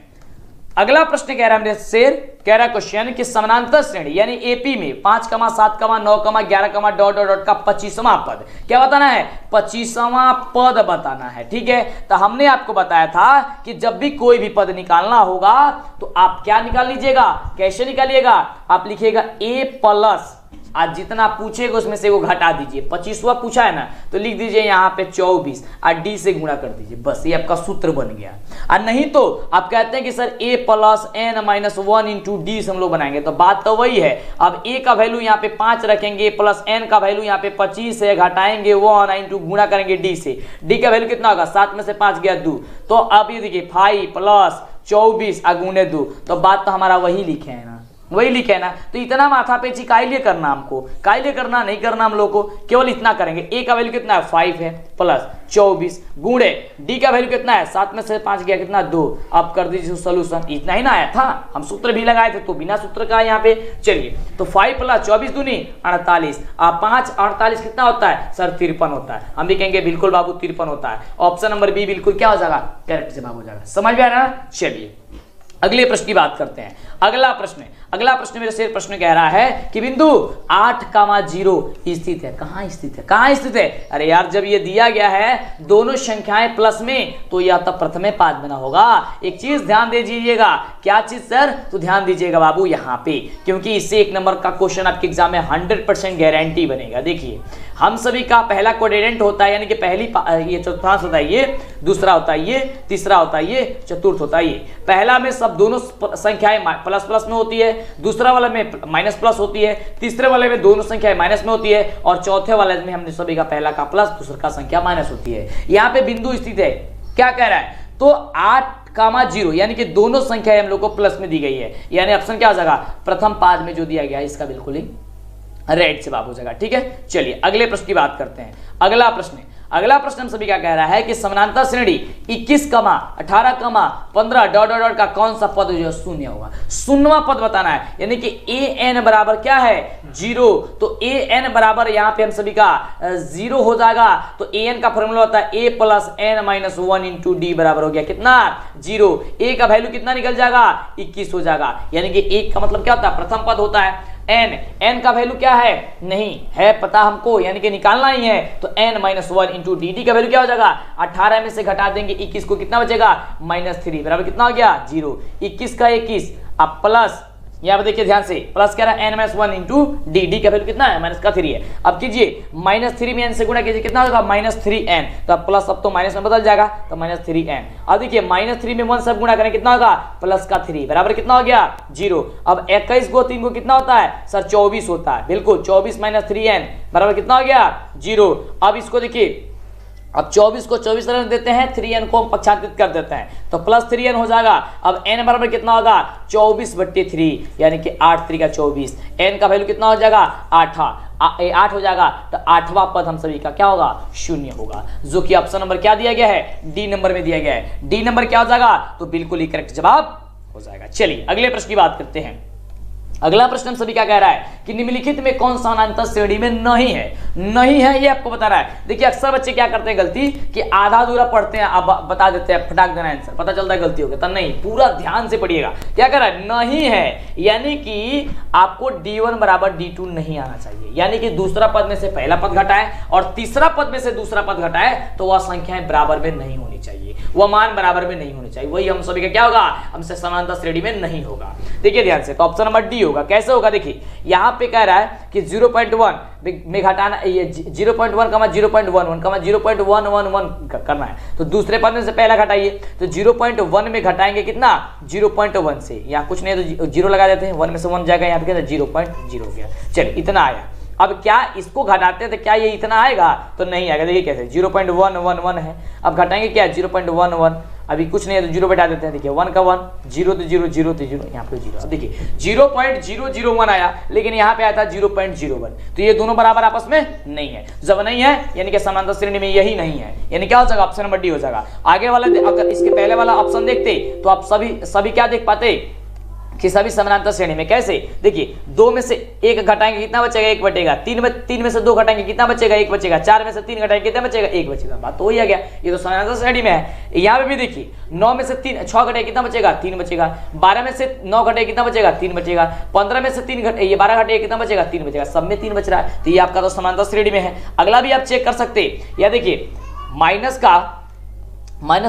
कह रहा है मेरे शेर, कह रहा क्वेश्चन कि समानांतर श्रेणी यानी एपी में 5, 7, 9, 11, डॉट डॉट डॉट का 25वां पद क्या बताना है, 25वां पद बताना है, ठीक है। तो हमने आपको बताया था कि जब भी कोई भी पद निकालना होगा तो आप क्या निकाल लीजिएगा, कैसे निकालिएगा, आप लिखिएगा a प्लस, आज जितना पूछेगा उसमें से वो घटा दीजिए। 25वां पूछा है ना, तो लिख दीजिए यहाँ पे 24 और डी से गुणा कर दीजिए, बस ये आपका सूत्र बन गया। और नहीं तो आप कहते हैं कि sir a plus n minus 1 into D से हम लोग बनाएंगे, तो बात तो वही है। अब a का वैल्यू यहाँ पे 5 रखेंगे, प्लस n का वैल्यू यहाँ पे 25 है, घटाएंगे 1 इंटू गुणा करेंगे d से, d का वैल्यू कितना होगा, 7 में से 5 गया 2, तो अब ये देखिए 5 प्लस 24 गुणे 2, तो बात तो हमारा वही लिखे है ना, वही लिखे है ना। तो इतना माथा पेची काहे लिए करना, हमको काहे लिए करना, नहीं करना हम लोग को, केवल इतना करेंगे। ए का वैल्यू कितना है 5 है, प्लस 24 गुणे डी का वैल्यू कितना है 7 में से 5 गया कितना 2। अब कर दीजिए सोल्यूशन, इतना ही ना आया था, हम सूत्र भी लगाए थे तो बिना सूत्र का यहाँ पे। चलिए तो 5 प्लस 24 दूनी 48, 5 48 कितना होता है सर 53 होता है। हम भी कहेंगे बिल्कुल बाबू 53 होता है। ऑप्शन नंबर बी बिल्कुल क्या हो जाएगा, करेक्ट जवाब हो जाएगा। समझ में आ रहा है। चलिए अगले प्रश्न की बात करते हैं। अगला प्रश्न मेरे से प्रश्न कह रहा है कि बिंदु 8,0 स्थित है। कहां स्थित है, कहां स्थित है? अरे यार जब ये दिया गया है दोनों संख्याएं प्लस में, तो यह तो प्रथम पाद बना होगा। एक चीज ध्यान दे दीजिएगा, क्या चीज सर, तो ध्यान दीजिएगा बाबू यहाँ पे, क्योंकि इससे 1 नंबर का क्वेश्चन आपके एग्जाम में 100% गारंटी बनेगा। देखिए हम सभी का पहला कोऑर्डिनेट होता है, यानी कि पहली ये चतुर्थांश होता है, ये दूसरा होता है, ये तीसरा होता है, ये चतुर्थ होता है। ये पहला में सब दोनों संख्याएं प्लस प्लस में होती है, दूसरा वाला में माइनस प्लस होती है, तीसरे वाले में दोनों संख्याएं माइनस में होती है, और चौथे वाले में हमने सभी का पहला का प्लस दूसरा का संख्या माइनस होती है। यहाँ पे बिंदु स्थित है, क्या कह रहा है, तो 8,0 यानी कि दोनों संख्याएं हम लोग को प्लस में दी गई है, यानी ऑप्शन क्या हो जाएगा, प्रथम पाद में जो दिया गया है इसका बिल्कुल ही राइट जवाब हो जाएगा। ठीक है, चलिए अगले प्रश्न की बात करते हैं। अगला प्रश्न हम सभी क्या कह रहा है कि समानांतर श्रेणी 21, 18, 15 डॉट डॉट डॉट का कौन सा पद जो शून्य होगा, शून्यवां पद बताना है। यानी कि an बराबर क्या है 0, तो an बराबर यहाँ पे हम सभी का 0 हो जाएगा। तो an का फॉर्मूला होता है a plus n minus 1 into D बराबर हो गया कितना 0। a का वैल्यू कितना निकल जाएगा 21 हो जाएगा, यानी कि 1 का मतलब क्या होता है प्रथम पद होता है। n का वैल्यू क्या है, नहीं है पता हमको, यानी कि निकालना ही है। तो n माइनस 1 इंटू डी का वैल्यू क्या हो जाएगा, 18 में से घटा देंगे 21 को, कितना बचेगा -3 बराबर कितना हो गया 0। 21 का 21, अब प्लस यहाँ पे देखिए ध्यान से, प्लस कह रहा है n माइनस 1 इंटू डी का वैल्यू कितना है माइनस का 3 है। अब कीजिए -3 में n से गुणा कीजिए, कितना होगा -3n, तो प्लस अब तो माइनस में बदल जाएगा, तो -3n। अब देखिए -3 में 1 सब गुणा करें कितना होगा प्लस का 3 बराबर कितना हो गया 0। अब 21 को 3 को कितना होता है सर 24 होता है, बिल्कुल 24 माइनस 3n बराबर कितना हो गया 0। अब इसको देखिए, अब 24 को 24 रन देते हैं, 3n को हम पक्षांतरित कर देते हैं, तो प्लस 3n हो जाएगा। अब n बराबर कितना होगा 24/3, यानी कि 8 3 का 24, n का वैल्यू कितना हो जाएगा 8 हो जाएगा। तो 8वां पद हम सभी का क्या होगा 0 होगा, जो कि ऑप्शन नंबर क्या दिया गया है डी नंबर में दिया गया है। डी नंबर क्या हो जाएगा, तो बिल्कुल ही करेक्ट जवाब हो जाएगा। चलिए अगले प्रश्न की बात करते हैं। अगला प्रश्न हम सभी क्या कह रहा है कि निम्नलिखित में कौन समानांतर श्रेणी में नहीं है, ये आपको बता रहा है। देखिए अक्सर बच्चे क्या करते हैं गलती कि आधा अधूरा पढ़ते हैं, अब बता देते हैं, फटाक देना आंसर, पता चलता है गलती हो गई। तो नहीं, पूरा ध्यान से पढ़िएगा। क्या कह रहा है नहीं है, यानी कि आपको d1 बराबर d2 नहीं आना चाहिए, यानी कि दूसरा पद में से पहला पद घटाए और तीसरा पद में से दूसरा पद घटाए, तो वह संख्याएं बराबर में नहीं होनी चाहिए, वह मान बराबर में नहीं होने चाहिए। वही हम सभी का क्या होगा, हमसे समानांतर श्रेणी में नहीं होगा। देखिए ध्यान से, तो ऑप्शन नंबर डी होगा। कैसे होगा, देखिए यहाँ पे कह रहा है कि 0.1 में घटाना, ये 0.1 का 0.11 का 0.111 करना है, तो दूसरे पद में से पहला घटाइए, तो 0.1 में घटाएंगे कितना 0.1 से, यहाँ कुछ नहीं तो 0 लगा देते हैं, 1 में से 1 जाएगा, यहाँ पे 0.0 हो गया। चलिए इतना आया। अब क्या इसको घटाते हैं तो क्या ये इतना आएगा, तो नहीं आएगा। देखिए कैसे 0.111 है, अब घटाएंगे क्या 0.11, अभी कुछ नहीं है तो 0 बैठा देते हैं। देखिए 1 का 1, 0 तो 0, 0 तो 0, यहाँ पे 0। अब देखिए 0.001 आया, लेकिन यहाँ पे आया था 0.01, तो ये दोनों बराबर आपस में नहीं है। जब नहीं है यानी कि समानांतर श्रेणी में यही नहीं है, यानी क्या हो जाएगा ऑप्शन नंबर डी हो जाएगा। आगे वाला अगर इसके पहले वाला ऑप्शन देखते तो आप सभी क्या देख पाते कि सभी समानांतर श्रेणी में। कैसे, देखिए 2 में से 1 घटाएंगे कितना बचेगा 1 बचेगा, 3 में से 2 घटाएंगे कितना बचेगा 1 बचेगा, 4 में से 3 घटाएंगे कितना बचेगा 1 बचेगा। बात तो वही आ गया, ये तो समानांतर श्रेणी में है। यहाँ पे भी देखिए 9 में से 6 घटाएंगे कितना बचेगा 3 बचेगा, 12 में से 9 घटाएंगे कितना बचेगा 3 बचेगा, 15 में से 12 घटाएंगे कितना बचेगा 3 बचेगा, सब में 3 बच रहा है, तो ये आपका तो समानांतर श्रेणी में है। अगला भी आप चेक कर सकते, या देखिए माइनस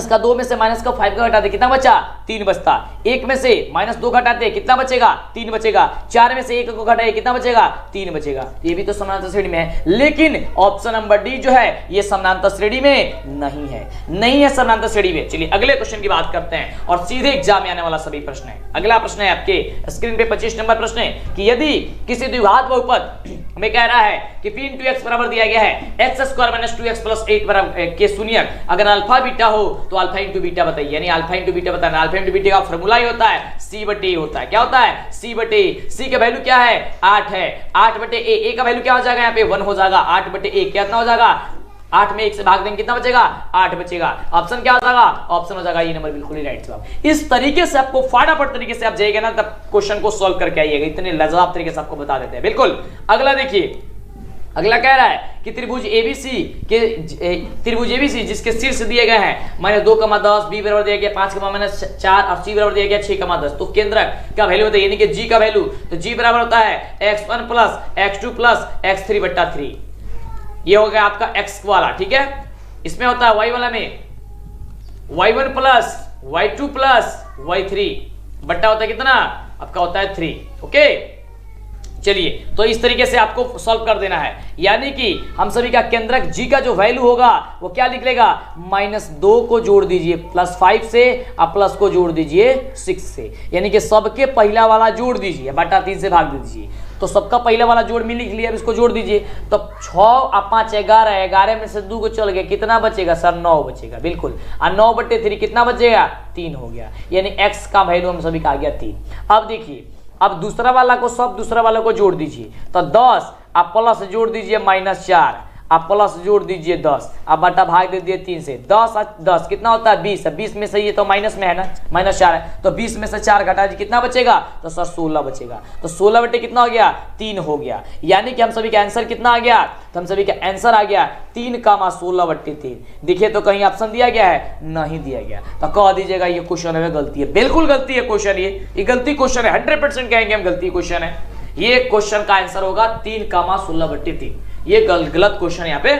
का 2 में से माइनस का 5 का घटाते कितना बचा 3 बचता, 1 में से -2 घटाते कितना बचेगा 3 बचेगा, 4 में से 1 को घटाए कितना बचेगा 3 बचेगा। ये भी तो समानांतर श्रेणी में है, लेकिन ऑप्शन नंबर डी जो है ये समानांतर श्रेणी में नहीं है समानांतर श्रेणी में। चलिए अगले क्वेश्चन की बात करते हैं और सीधे एग्जाम में आने वाला सभी प्रश्न है। अगला प्रश्न है आपके स्क्रीन पे 25 नंबर प्रश्न है कि यदि किसी द्विघात बहुपद हमें कह रहा है कि p इंटू एक्स बराबर दिया गया है x square minus 2x plus 8 बराबर के शून्यक, अगर अल्फा बीटा हो तो अल्फा इंटू बीटा बताइए, यानी अल्फा इंटू बीटा बताना। अल्फा इंटू बीटा का फॉर्मूला ही होता है c बटे a होता है। क्या होता है? c बटे a। c का वैल्यू क्या है? 8 है। 8 बटे a का वैल्यू क्या हो जाएगा? यहाँ पे 1 हो जाएगा। 8 बटे a कितना हो जाएगा? 8 में 1 से भाग देंगे कितना बचेगा? 8 बचेगा। ऑप्शन क्या हो जाएगा? ऑप्शन हो जाएगा ये नंबर, बिल्कुल ही राइट जवाब। इस तरीके से आपको फटाफट तरीके से आप जाइएगा ना, तब क्वेश्चन को सॉल्व करके आइएगा। इतने लाजवाब तरीके से आपको बता देते हैं। बिल्कुल। अगला देखिए, अगला कह रहा है कि त्रिभुज एबीसी जिसके शीर्ष दिए गए हैं -2, 10, बी बराबर दिया गया 5, -4 और सी बराबर दिया गया 6, 10, तो केंद्रक का वैल्यू होता है, यानी कि जी का वैल्यू, तो जी बराबर होता है x1 plus x2 plus x3 बट्टा 3। ये हो गया आपका x वाला, ठीक है। इसमें होता है y वाला में y1 plus y2 plus y3 बट्टा होता है कितना? आपका होता है 3। ओके, चलिए, तो इस तरीके से आपको सॉल्व कर देना है। यानी कि हम सभी का केंद्रक जी का जो वैल्यू होगा वो क्या निकलेगा? -2 को जोड़ दीजिए +5 से और प्लस को जोड़ दीजिए 6 से, यानी कि सबके पहला वाला जोड़ दीजिए, बटा 3 से भाग दीजिए। तो सबका पहला वाला जोड़ में लिख लिया, अब इसको जोड़ दीजिए। तो 6 और 5 11, 11 में से 2 को चल गया, कितना बचेगा सर? 9 बचेगा। बिल्कुल। और 9 बटे 3 कितना बचेगा? 3 हो गया, यानी x का वैल्यू हम सभी का आ गया 3। अब देखिए, अब दूसरा वाला को जोड़ दीजिए, तो 10 आप प्लस जोड़ दीजिए -4, आप प्लस जोड़ दीजिए 10, आप बटा भाग दे दिए 3 से। 10 कितना होता है? 20। 20 में से ये तो माइनस में है ना, -4 है, तो 20 में से 4 घटा दीजिए, कितना बचेगा? तो सर 16 बचेगा। तो 16 बटे कितना हो गया? 3 हो गया। यानी कि हम सभी का आंसर कितना आ गया? तो हम सभी का आंसर आ गया 3, 16 बटे 3। देखिए तो कहीं ऑप्शन दिया गया है? नहीं दिया गया। तो कह दीजिएगा ये क्वेश्चन में गलती है। बिल्कुल गलती है क्वेश्चन, ये गलती क्वेश्चन है, 100% कहेंगे हम गलती क्वेश्चन है। ये क्वेश्चन का आंसर होगा 3, 16 बटे 3। ये गलत क्वेश्चन यहाँ पे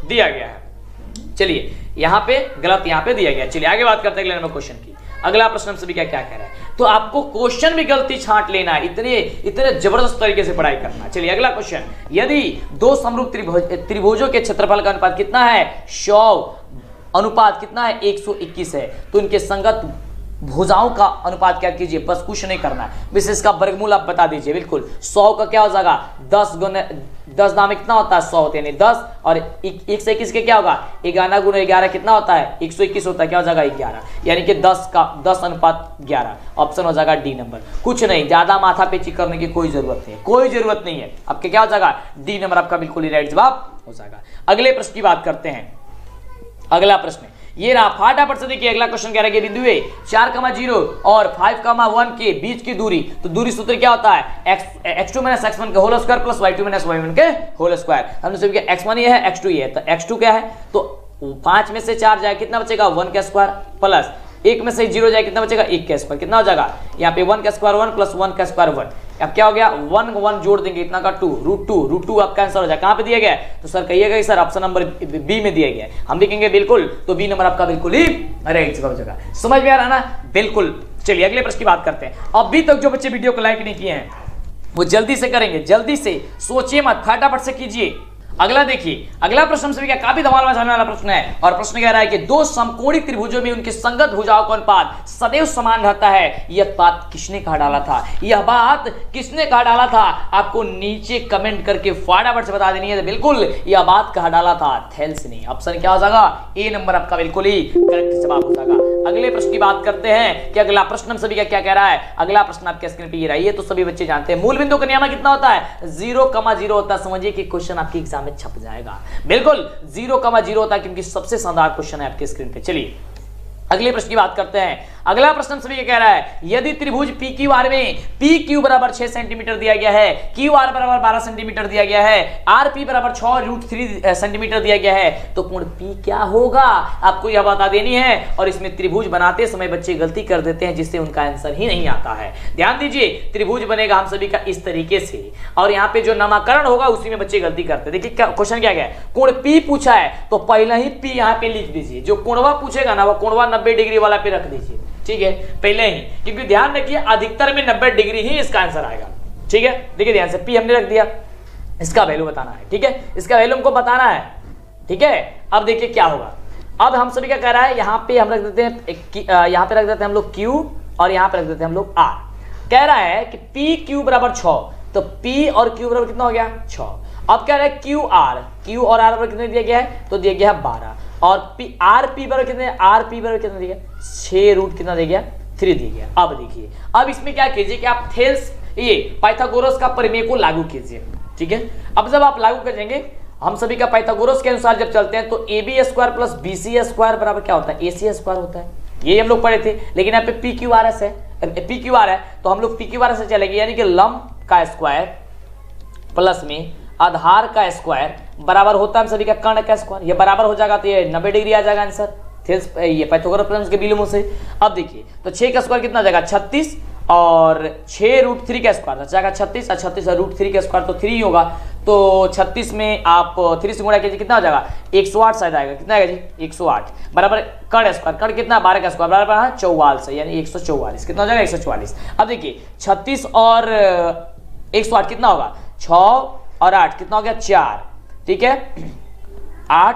दिया गया है। चलिए, यहाँ पे गलत यहाँ पे दिया गया। चलिए आगे बात करते हैं अगले नंबर क्वेश्चन की। अगला प्रश्न हम सभी क्या क्या कह रहा है, तो आपको क्वेश्चन भी गलती छांट लेना है, इतने जबरदस्त तरीके से पढ़ाई करना। चलिए अगला क्वेश्चन, यदि दो समरूप त्रिभुजों के क्षेत्रफल का अनुपात कितना है? 100 अनुपात कितना है? 121 है, तो इनके संगत भुजाओं का अनुपात क्या कीजिए? बस कुछ नहीं करना है, बस इसका वर्गमूल आप बता दीजिए। बिल्कुल। 100 का क्या हो जाएगा? 10 दाम कितना होता है? 100 होते हैं, 10 और 121 के क्या होगा? 11 गुना 11 कितना होता है? 121 होता है। क्या हो जाएगा? 11, यानी कि 10 अनुपात 11। ऑप्शन हो जाएगा डी नंबर। कुछ नहीं, ज्यादा माथा पेची करने की कोई जरूरत नहीं है, कोई जरूरत नहीं है। आपके क्या हो जाएगा? डी नंबर आपका बिल्कुल ही राइट जवाब हो जाएगा। अगले प्रश्न की बात करते हैं। अगला प्रश्न ये रहा, फटाफट से देखिए। अगला क्वेश्चन कह रहा है कि बिंदु ए 4,0 और 5,1 के बीच की दूरी, तो दूरी सूत्र क्या होता है? x2 - x1 के whole square plus y2 - y1 के होल स्क्वायर। हमने सभी के x1 ये है, x2 ये है, तो x2 क्या है? तो 5 में से 4 जाए कितना बचेगा? 1 का स्क्वायर प्लस 1 में से 0 जाए कितना बचेगा? 1 का स्क्वायर। कितना हो जाएगा? यहाँ पे 1 का स्क्वायर 1 प्लस 1 का स्क्वायर 1। अब क्या हो गया? 1 जोड़ देंगे, इतना का 2 √2 आपका आंसर हो जाए। कहां पे दिया गया है? तो सर कहिएगा सर ऑप्शन नंबर बी में दिया गया है। हम लिखेंगे बिल्कुल, तो बी नंबर आपका बिल्कुल ही राइट जवाब हो जाएगा। समझ में आ रहा ना? बिल्कुल। चलिए अगले प्रश्न की बात करते हैं। अभी तक जो बच्चे वीडियो को लाइक नहीं किए हैं वो जल्दी से करेंगे, जल्दी से, सोचिए मत, फटाफट से कीजिए। अगला देखिए, अगला प्रश्न सभी का काफी धमाल मचाने वाला प्रश्न है, और प्रश्न कह रहा है कि दो समकोणिक त्रिभुजों में उनके संगत भुजाओं का अनुपात सदैव समान रहता है। यह बात किसने कहा डाला था? यह बात किसने कहा डाला था? आपको नीचे कमेंट करके फटाफट से बता देनी है। बिल्कुल, यह बात कहा डाला था थेल्स ने। ऑप्शन क्या हो जाएगा? ए नंबर आपका बिल्कुल ही करेक्ट जवाब हो जाएगा। अगले प्रश्न की बात करते हैं कि अगला प्रश्न हम सभी का क्या कह रहा है। अगला प्रश्न आपके स्क्रीन पे ये रहा है, ये तो सभी बच्चे जानते हैं। मूल बिंदु का नियम कितना होता है? 0,0 होता है। समझिए कि क्वेश्चन आपके एग्जाम में छप जाएगा। बिल्कुल 0,0 होता है, क्योंकि सबसे शानदार क्वेश्चन है आपके स्क्रीन पे। चलिए अगले प्रश्न की बात करते हैं। अगला प्रश्न हम सभी कह रहा है, यदि त्रिभुज PQR में PQ बराबर 6 सेंटीमीटर दिया गया है, QR बराबर 12 सेंटीमीटर दिया गया है, RP बराबर 6√3 सेंटीमीटर दिया गया है, तो कोण P क्या होगा? आपको यह बता देनी है। और इसमें त्रिभुज बनाते समय बच्चे गलती कर देते हैं, जिससे उनका आंसर ही नहीं आता है। ध्यान दीजिए, त्रिभुज बनेगा हम सभी का इस तरीके से, और यहाँ पे जो नामकरण होगा उसी में बच्चे गलती करते हैं। देखिए क्वेश्चन क्या है, कोण P पूछा है तो पहले ही P यहाँ पे लिख दीजिए। जो कोणवा पूछेगा ना, वो कोणवा 90 डिग्री वाला पे रख दीजिए, ठीक है, पहले ही, क्योंकि ध्यान रखिए अधिकतर में 90 डिग्री ही इसका आंसर आएगा। ठीक है, देखिए ध्यान से, P हमने रख दिया, इसका वैल्यू बताना है। ठीक है, इसका वैल्यू हमको बताना है। ठीक है, अब देखिए क्या होगा। अब हम सभी क्या कह रहा है, यहाँ पे हम रख देते हैं, यहाँ पे रख देते हैं हम लोग Q, और यहाँ पे रख देते हैं हम लोग R। कह रहा है कि PQ बराबर 6, तो P और Q बराबर कितना हो गया? 6। अब क्या रहा है क्यू आर, क्यू और आर बराबर कितने दिया गया है, तो दिया गया है 12, और पी आर पी बराबर कितने, आर पी बराबर कितना दिया गया, 6 रूट कितना दिया गया, 3 दिया गया। अब देखिए, अब इसमें क्या कीजिए कि आप थेल्स ये पाइथागोरस का प्रमेय को लागू कीजिए, ठीक है। अब जब आप लागू करेंगे, हम सभी का पाइथागोरस के अनुसार जब चलते हैं तो A B square plus B C square बराबर क्या होता है, ए सी स्क्वायर होता है, ये हम लोग पढ़े थे। लेकिन यहाँ पे पी क्यू आर एस है, पी क्यू आर है तो हम लोग पी क्यू आर एस से चलेंगे, यानी कि लंब का स्क्वायर प्लस में आधार का स्क्वायर बराबर होता है हम सभी का कर्ण का स्क्वायर, ये बराबर हो जाएगा तो ये 90 डिग्री आ जाएगा आंसर थेल्स ये पाइथागोरस प्रमेय के विलोमों से। अब देखिए तो 6 का स्क्वायर कितना आ जाएगा 36, और 6 रूट 3 का स्क्वायर हो जाएगा 36, और 36 रूट 3 का स्क्वायर तो 3 ही होगा, तो 36 में आप 3 से गुणा कीजिए कितना हो जाएगा 108 शायद आएगा, कितना आएगा जी 108 बराबर कर्ण स्क्वायर, कर्ण कितना 12 का स्क्वायर बराबर 44 है, यानी 144, कितना हो जाएगा 144। अब देखिए 36 और 108 कितना होगा 6 और 8 कितना हो गया 4, ठीक है 8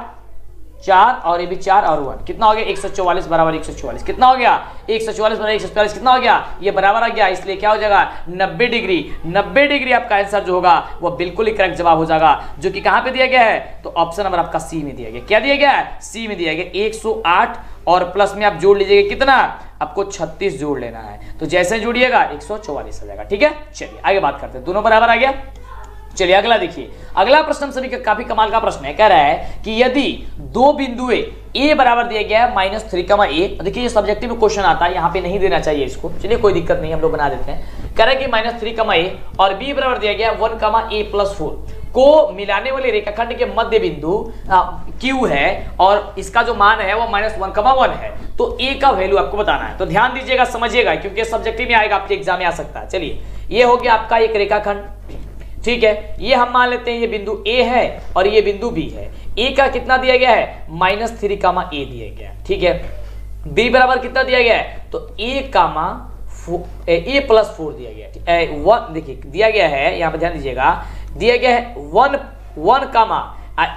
4 और ये भी 4 और 1 कितना हो गया 144 बराबर 144, कितना हो गया 144 बराबर 144 कितना हो गया, ये बराबर आ गया, इसलिए क्या हो जाएगा 90 डिग्री। 90 डिग्री आपका आंसर जो होगा वो बिल्कुल ही करेक्ट जवाब हो जाएगा, जो कि कहां पे दिया गया है, तो ऑप्शन नंबर आपका सी में दिया गया। क्या दिया गया है, सी में दिया गया 108, और प्लस में आप जोड़ लीजिएगा कितना, आपको 36 जोड़ लेना है, तो जैसे जोड़िएगा 144 आ जाएगा, ठीक है। चलिए आगे बात करते हैं, दोनों बराबर आ गया। चलिए अगला देखिए, अगला प्रश्न हम सभी का काफी कमाल का प्रश्न है, कह रहा है कि यदि दो बिंदुए ए बराबर दिया गया है -3, ए, देखिए ये सब्जेक्टिव में क्वेश्चन आता है, यहाँ पे नहीं देना चाहिए इसको, चलिए कोई दिक्कत नहीं हम लोग बना देते हैं। कह रहा है कि -3, ए और बी बराबर दिया गया 1, a+4 को मिलाने वाले रेखाखंड के मध्य बिंदु Q है, और इसका जो मान है वो -1, है, तो a का वैल्यू आपको बताना है। तो ध्यान दीजिएगा, समझिएगा, क्योंकि सब्जेक्टिव में आएगा, आपके एग्जाम में आ सकता है। चलिए ये हो गया आपका एक रेखाखंड, ठीक है, ये हम मान लेते हैं ये बिंदु A है और ये बिंदु B है। A का कितना दिया गया है -3, a दिया गया, ठीक है। B बराबर कितना दिया गया है, तो a+4 दिया गया है, 1 देखिए दिया गया है, यहाँ पे ध्यान दीजिएगा, दिया गया है 1,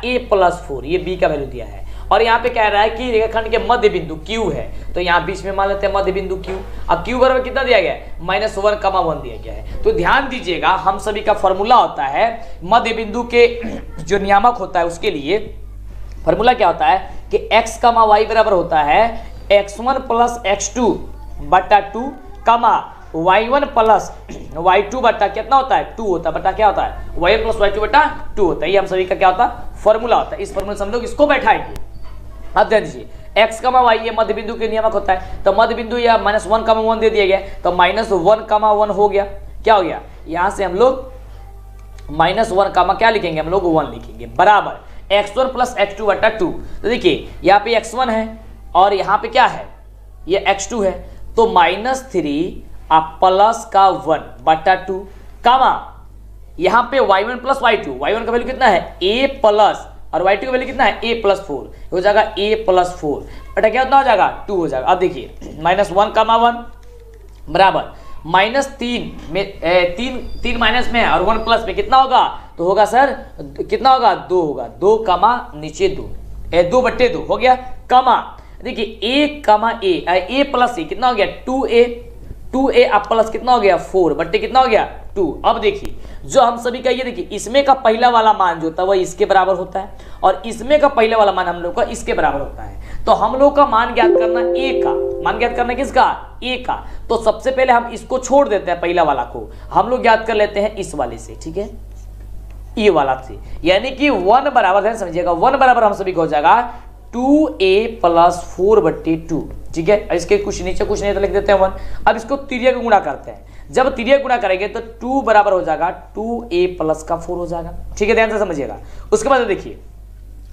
a+4, ये B का वैल्यू दिया है, और यहाँ पे कह रहा है कि रेखाखंड के मध्य बिंदु Q है, तो यहाँ बीच में मान लेते हैं मध्य बिंदु Q। अब Q बराबर कितना दिया गया है -1, दिया गया है। तो ध्यान दीजिएगा, हम सभी का फॉर्मूला होता है मध्य बिंदु के जो नियामक होता है उसके लिए फॉर्मूला क्या होता है कि x, y बराबर होता है x1 + x2 बटा 2, y1 + y2 बटा कितना होता है 2 होता है, बटा क्या होता है y1 + y2 बटा 2 होता है। ये हम सभी का क्या होता है फॉर्मूला होता है। इस फॉर्मूले से हम लोग इसको बैठाएंगे। अब ध्यान दीजिए, x, y ये मध्य बिंदु के नियामक होता है, तो मध्य बिंदु या -1, 1 दे दिया गया, तो -1, 1 हो गया, क्या हो गया, यहां से हम लोग -1, क्या लिखेंगे हम लोग 1 लिखेंगे, बराबर x1 + x2 बटा 2। तो देखिए यहाँ पे x1 है और यहाँ पे क्या है, ये x2 है, तो -3 प्लस का 1 बटा 2, यहाँ पे y1 + y2, y1 का वैल्यू कितना है a+, और y2 का वैल्यू कितना है a+4, हो जाएगा a+4 बटा क्या कितना हो जाएगा 2 हो जाएगा। अब देखिए -1, 1 बराबर -3 में 3 माइनस में है और 1 प्लस में कितना होगा, तो होगा सर कितना होगा 2 होगा, 2 नीचे 2 बटे 2 हो गया, देखिए a प्लस ए कितना हो गया 2a अब प्लस कितना हो गया 4 बट्टे कितना हो गया 2। अब देखिए जो हम सभी का ये देखिए, इसमें का पहला वाला मान जो होता है वह इसके बराबर होता है, और इसमें का पहला वाला मान हम लोग का इसके बराबर होता है। तो हम लोग का मान ज्ञात करना a का, मान ज्ञात करना किसका a का, तो सबसे पहले हम इसको छोड़ देते हैं, पहला वाला को हम लोग ज्ञात कर लेते हैं इस वाले से, ठीक है, ये वाला से, यानी कि 1 बराबर है, समझिएगा 1 बराबर हम सभी को हो जाएगा 2a + 4 बट्टे 2, ठीक है। इसके कुछ नीचे कुछ नहीं तो लिख देते हैं 1। अब इसको तिर्यक गुणा करते हैं, जब तिर्यक गुणा करेंगे तो 2 बराबर हो जाएगा 2a + का 4 हो जाएगा, ठीक है, ध्यान से समझिएगा। उसके बाद देखिए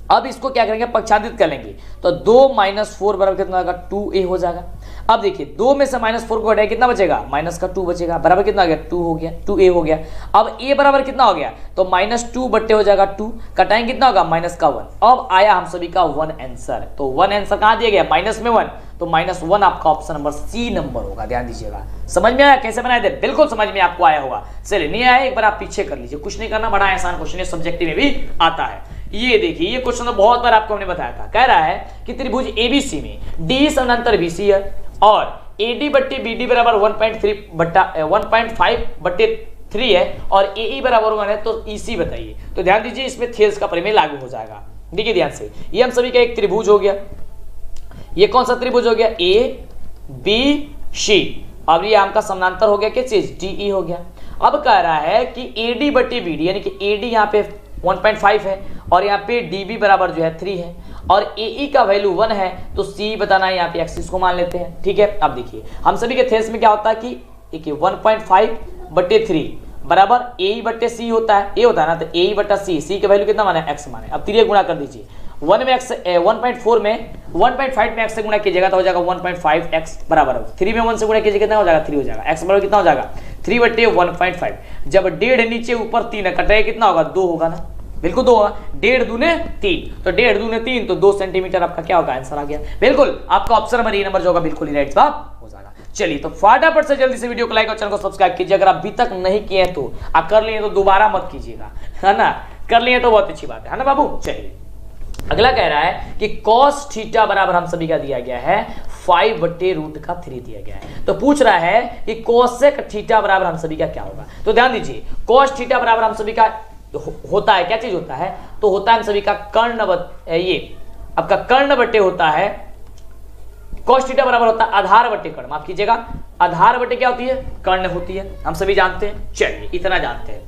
अब इसको क्या करेंगे पक्षांतरित कर लेंगे, तो 2 - 4 बराबर कितना होगा 2a हो जाएगा। अब देखिए 2 में से -4 को हटाए कितना बचेगा -2 बचेगा, बराबर कितना हो गया 2 हो गया, 2a हो गया। अब a बराबर कितना हो गया, तो -2 बट्टे हो जाएगा 2, कटाएंगे कितना होगा -1। अब आया हम सभी का 1 आंसर, तो 1 आंसर कहां दिया गया माइनस में 1, तो -1 आपका ऑप्शन नंबर सी नंबर होगा। ध्यान दीजिएगा, समझ में आया कैसे बनाए थे, बिल्कुल समझ में आपको आया होगा। चलिए नहीं आया एक बार आप पीछे कर लीजिए, कुछ नहीं करना, बड़ा आसान क्वेश्चन है, सब्जेक्टिव में भी आता है। ये देखिए ये क्वेश्चन तो बहुत बार आपको हमने बताया था, कह रहा है कि त्रिभुज एबीसी में डी समानांतर बीसी है और AD बट्टे BD बराबर 1.5 बट्टे 3 है और AE बराबर 1 है तो EC बताइए। तो ध्यान दीजिए इसमें थेल्स का प्रमेय लागू हो जाएगा। देखिए ध्यान से, ये हम सभी का एक त्रिभुज हो गया। ये कौन सा त्रिभुज हो गया? ABC। अब ये आम का समानांतर हो गया क्या चीज? DE हो गया। अब कह रहा है कि AD बटे BD, यानी कि AD यहाँ पे 1.5 है और यहाँ पे DB बराबर जो है 3 है और AE का वैल्यू 1 है तो C बताना है, यहाँ पे एक्सिस को मान लेते हैं। ठीक है, अब देखिए हम सभी के थेल्स में क्या होता है कि 1.5 बटे 3 बराबर AE बटे C होता है, ये होता है ना, तो AE बटा C का वैल्यू कितना माने? x माने। अब 3 गुणा कर दीजिए, 1 में x 1.4 में 1.5 में x से गुणा कीजिएगा तो हो जाएगा 1.5x बराबर 3 में 1 से गुणा कीजिएगा कितना हो जाएगा? 3 हो जाएगा। x बराबर कितना हो जाएगा? 3 बटे 1.5। जब 1.5 नीचे ऊपर 3 कटेगा कितना होगा? 2 होगा ना, बिल्कुल 2 होगा। 1.5 दूने 3 तो 1.5 दूने 3 तो 2 सेंटीमीटर आपका क्या होगा? आंसर आ गया। बिल्कुल आपका ऑप्शन नंबर ए नंबर जो होगा बिल्कुल ही राइट जवाब हो जाएगा। चलिए तो फटाफट से जल्दी से वीडियो को लाइक और चैनल को सब्सक्राइब कीजिए। अगर अभी तक नहीं किए हैं तो कर लिए तो दोबारा मत कीजिएगा, है ना, कर लिए तो बहुत अच्छी बात है ना बाबू। चलिए अगला कह रहा है कि cos थीटा बराबर हम सभी का दिया गया है 5 बटे √3 दिया गया है। तो पूछ रहा है कि कोसेक थीटा बराबर हम सभी का क्या होगा। तो ध्यान दीजिए cos थीटा बराबर हम सभी का होता है क्या चीज होता है? तो होता है हम सभी का कर्ण, ये आपका कर्ण बटे होता है। cos थीटा बराबर होता है आधार बटे कर्ण, माफ कीजिएगा, आधार बटे क्या होती है? कर्ण होती है, हम सभी जानते हैं। चलिए इतना जानते हैं।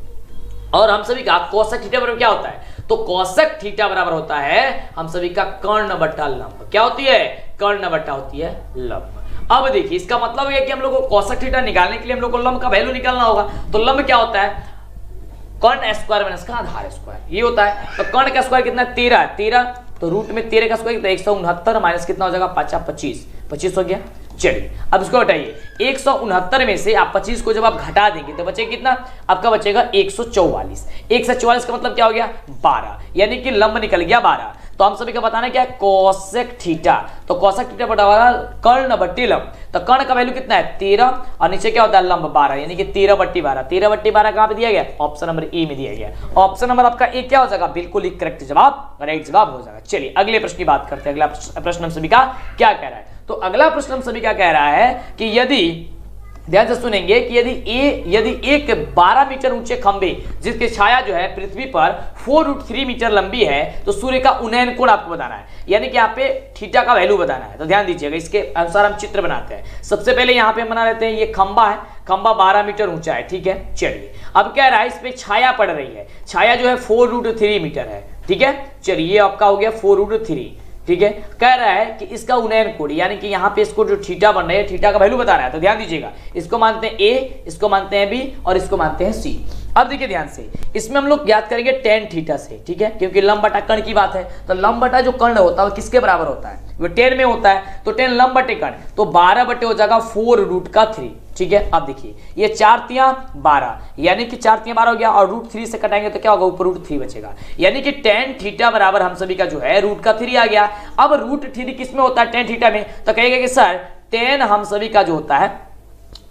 और हम सभी का कोसेक थीटा बराबर क्या होता है? तो कोसेक थीटा बराबर होता है हम सभी का कर्ण बटा लंब। क्या होती है? कर्ण बटा होती है लंब। अब देखिए इसका मतलब है कि हम लोग को कोसेक थीटा निकालने के लिए हम लोग को लंब का वैल्यू निकालना होगा। तो लंब क्या होता है? कर्ण स्क्वायर माइनस का आधार स्क्वायर, ये होता है। तो कर्ण का स्क्वायर कितना है? 13 तो रूट में 13 का स्क्वायर कितना? 169 माइनस कितना हो जाएगा? 25 हो गया। चलिए अब इसको हटाइए, 169 में से आप 25 को जब आप घटा देंगे तो बचेगा कितना? आपका बचेगा 144। 144 का मतलब क्या हो गया? 12, यानी कि लंब निकल गया 12। तो हम सभी का बताना क्या है? Cosec theta. तो कोसेक थीटा बटा कर्ण बट्टी लंब। तो कर्ण का वैल्यू कितना है? 13 और नीचे क्या होता है? लंब 12, यानी कि 13 बट्टी 12। 13 बट्टी 12 कहां पे दिया गया? ऑप्शन नंबर ए में दिया गया। ऑप्शन नंबर आपका ए क्या हो जाएगा? बिल्कुल ही करेक्ट जवाब, राइट जवाब हो जाएगा। चलिए अगले प्रश्न की बात करते हैं। अगला प्रश्न हम सभी का क्या कह रहा है? तो अगला प्रश्न हम सभी का कह रहा है कि यदि, ध्यान से सुनेंगे, कि यदि एक 12 मीटर ऊंचे खंभे जिसकी छाया जो है पृथ्वी पर 4√3 मीटर लंबी है तो सूर्य का उन्नयन कोण आपको बताना है, यानी कि यहाँ पे थीटा का वैल्यू बताना है। तो ध्यान दीजिएगा, इसके अनुसार हम चित्र बनाते हैं। सबसे पहले यहाँ पे हम बना लेते हैं, ये खंभा है, खंभा 12 मीटर ऊंचा है। ठीक है, चलिए अब कह रहा है इसमें छाया पड़ रही है, छाया जो है 4√3 मीटर है। ठीक है, चलिए ये आपका हो गया 4√3। ठीक है, कह रहा है कि इसका उन्नयन कोण, यानी कि यहाँ पे इसको जो थीटा बन रहा है, थीटा का वैल्यू बता रहा है। तो ध्यान दीजिएगा, इसको मानते हैं ए, इसको मानते हैं बी और इसको मानते हैं सी। अब देखिए ध्यान से, इसमें हम लोग ज्ञात करेंगे tan थीटा से। ठीक है, क्योंकि लंब बटा कर्ण की बात है, तो लंब बटा जो कर्ण होता है वो किसके बराबर होता है? वो tan में होता है। तो tan लंब बटे कर्ण, तो 12 बटे हो जाएगा 4√3। ठीक है, अब देखिए ये 4 तियां 12, यानी कि 4 तियां 12 हो गया और √3 से कटाएंगे तो क्या होगा? ऊपर √3 बचेगा, यानी कि tan थीटा बराबर हम सभी का जो है √3 आ गया। अब √3 किस में होता है? tan थीटा में। तो कहेगा कि सर tan हम सभी का जो होता है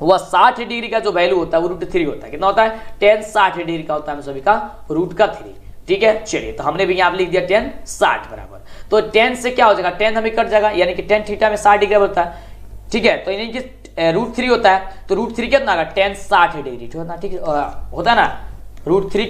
वह 60 डिग्री का जो वैल्यू होता है वो √3 होता है। कितना होता है? tan 60 डिग्री का होता है हम सभी का √3। ठीक है, चलिए तो हमने भी यहाँ लिख दिया tan 60 बराबर। तो tan से क्या हो जाएगा? tan हमें कट जाएगा, यानी कि tan थीटा में 60 डिग्री होता है। ठीक है, तो यानी कि √3 होता है, तो √3 कितना होगा? tan 60 degree. ठीक होता है ना, √3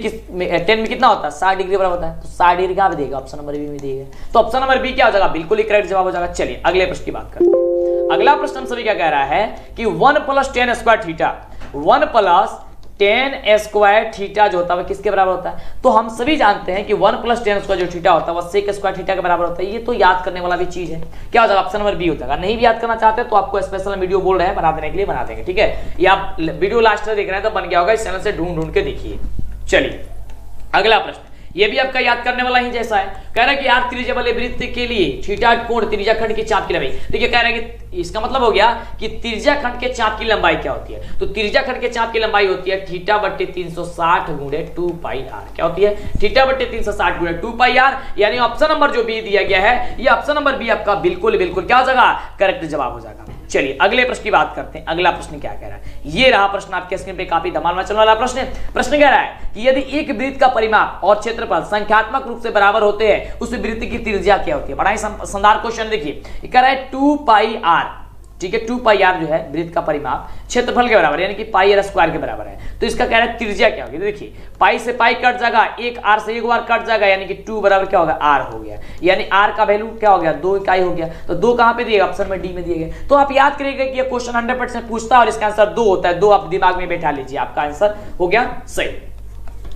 tan में कितना होता है? 60 डिग्री बराबर होता है। तो 60 डिग्री कहाँ पे देगा? ऑप्शन नंबर बी में देगा। तो ऑप्शन नंबर बी क्या हो जाएगा? बिल्कुल ही करेक्ट जवाब हो जाएगा। चलिए अगले प्रश्न की बात करते हैं। अगला प्रश्न हम सभी क्या कह रहा है कि 1 + tan square theta, 1 + tan square theta जो होता है किसके बराबर होता है? तो हम सभी जानते हैं कि 1 + tan स्क्वायर जो थीटा होता है वह sec स्क्वायर थीटा के बराबर होता है। ये तो याद करने वाला भी चीज है। क्या हो जाएगा? ऑप्शन नंबर बी होता है। नहीं भी याद करना चाहते तो आपको स्पेशल वीडियो बोल रहे हैं बना देने के लिए, बना देंगे। ठीक है, ये आप वीडियो लास्ट में देख रहे हैं तो बन गया होगा, इस चैनल से ढूंढ के देखिए। चलिए अगला प्रश्न, ये भी आपका याद करने वाला ही जैसा है। कह रहा है कि यार त्रिज्या वाले वृत्त के लिए थीटा कोण त्रिज्या खंड की चाप की लंबाई। देखिए कह रहा है कि इसका मतलब हो गया कि त्रिज्या खंड के चाप की लंबाई क्या होती है? तो त्रिज्या खंड के चाप की लंबाई होती है थीटा बटे 360 गुणे 2πr। क्या होती है? थीटा बटे 360 गुणे 2πr, यानी ऑप्शन नंबर जो बी दिया गया है, ये ऑप्शन नंबर बी आपका बिल्कुल क्या हो जाएगा? करेक्ट जवाब हो जाएगा। चलिए अगले प्रश्न की बात करते हैं। अगला प्रश्न क्या कह रहा है? ये रहा प्रश्न आपके स्क्रीन पे, काफी धमाल मचने वाला प्रश्न। प्रश्न कह रहा है कि यदि एक वृत्त का परिमाप और क्षेत्रफल संख्यात्मक रूप से बराबर होते हैं, उस वृत्त की त्रिज्या क्या होती है? बड़ा ही शानदार क्वेश्चन। देखिए कह रहा है 2πr, ठीक है। 2 पाई आर जो है वृत्त का परिमाप क्षेत्रफल के बराबर यानी कि पाई आर स्क्वायर के बराबर है। तो इसका कह रहा है त्रिज्या क्या होगी, देखिए पाई से पाई कट जाएगा, एक आर से एक बार कट जाएगा, यानी कि 2 बराबर क्या होगा आर हो गया, यानी आर का वैल्यू क्या हो गया 2 इकाई हो गया। तो 2 कहां पे दिएगा, ऑप्शन में डी में दिए गए। तो आप याद करिएगा कि ये क्वेश्चन 100% पूछता है और इसका आंसर 2 होता है। 2 आप दिमाग में बैठा लीजिए, आपका आंसर हो गया सही।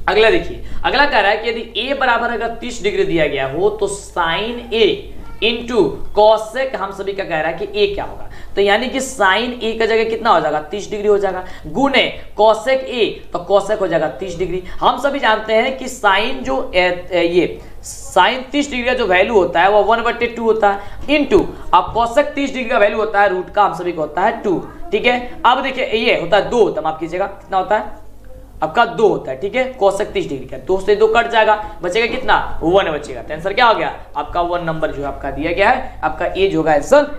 अगला देखिए, अगला कह रहा है कि यदि a बराबर अगर 30 डिग्री दिया गया हो तो साइन a इंटू कॉसेक, हम सभी का कह रहा है कि a क्या होगा, तो यानी कि साइन a का जगह कितना हो जाएगा 30 डिग्री हो जाएगा, गुने कॉसेक a तो कॉसेक हो जाएगा 30 डिग्री। हम सभी जानते हैं कि साइन जो ये साइन 30 डिग्री का जो वैल्यू होता है वो 1/2 होता है, इंटू अब कॉसेक 30 डिग्री का वैल्यू होता है रूट का, हम सभी को होता है 2, ठीक है। अब देखिए ये होता है 2 होता है, माफ कीजिएगा कितना होता है आपका 2 होता है, ठीक है। कोसेक 30 डिग्री का 2 से 2 कट जाएगा, बचेगा कितना 1 बचेगा। तो आंसर क्या हो गया आपका 1 नंबर जो है आपका दिया गया है, आपका ए जो होगा आंसर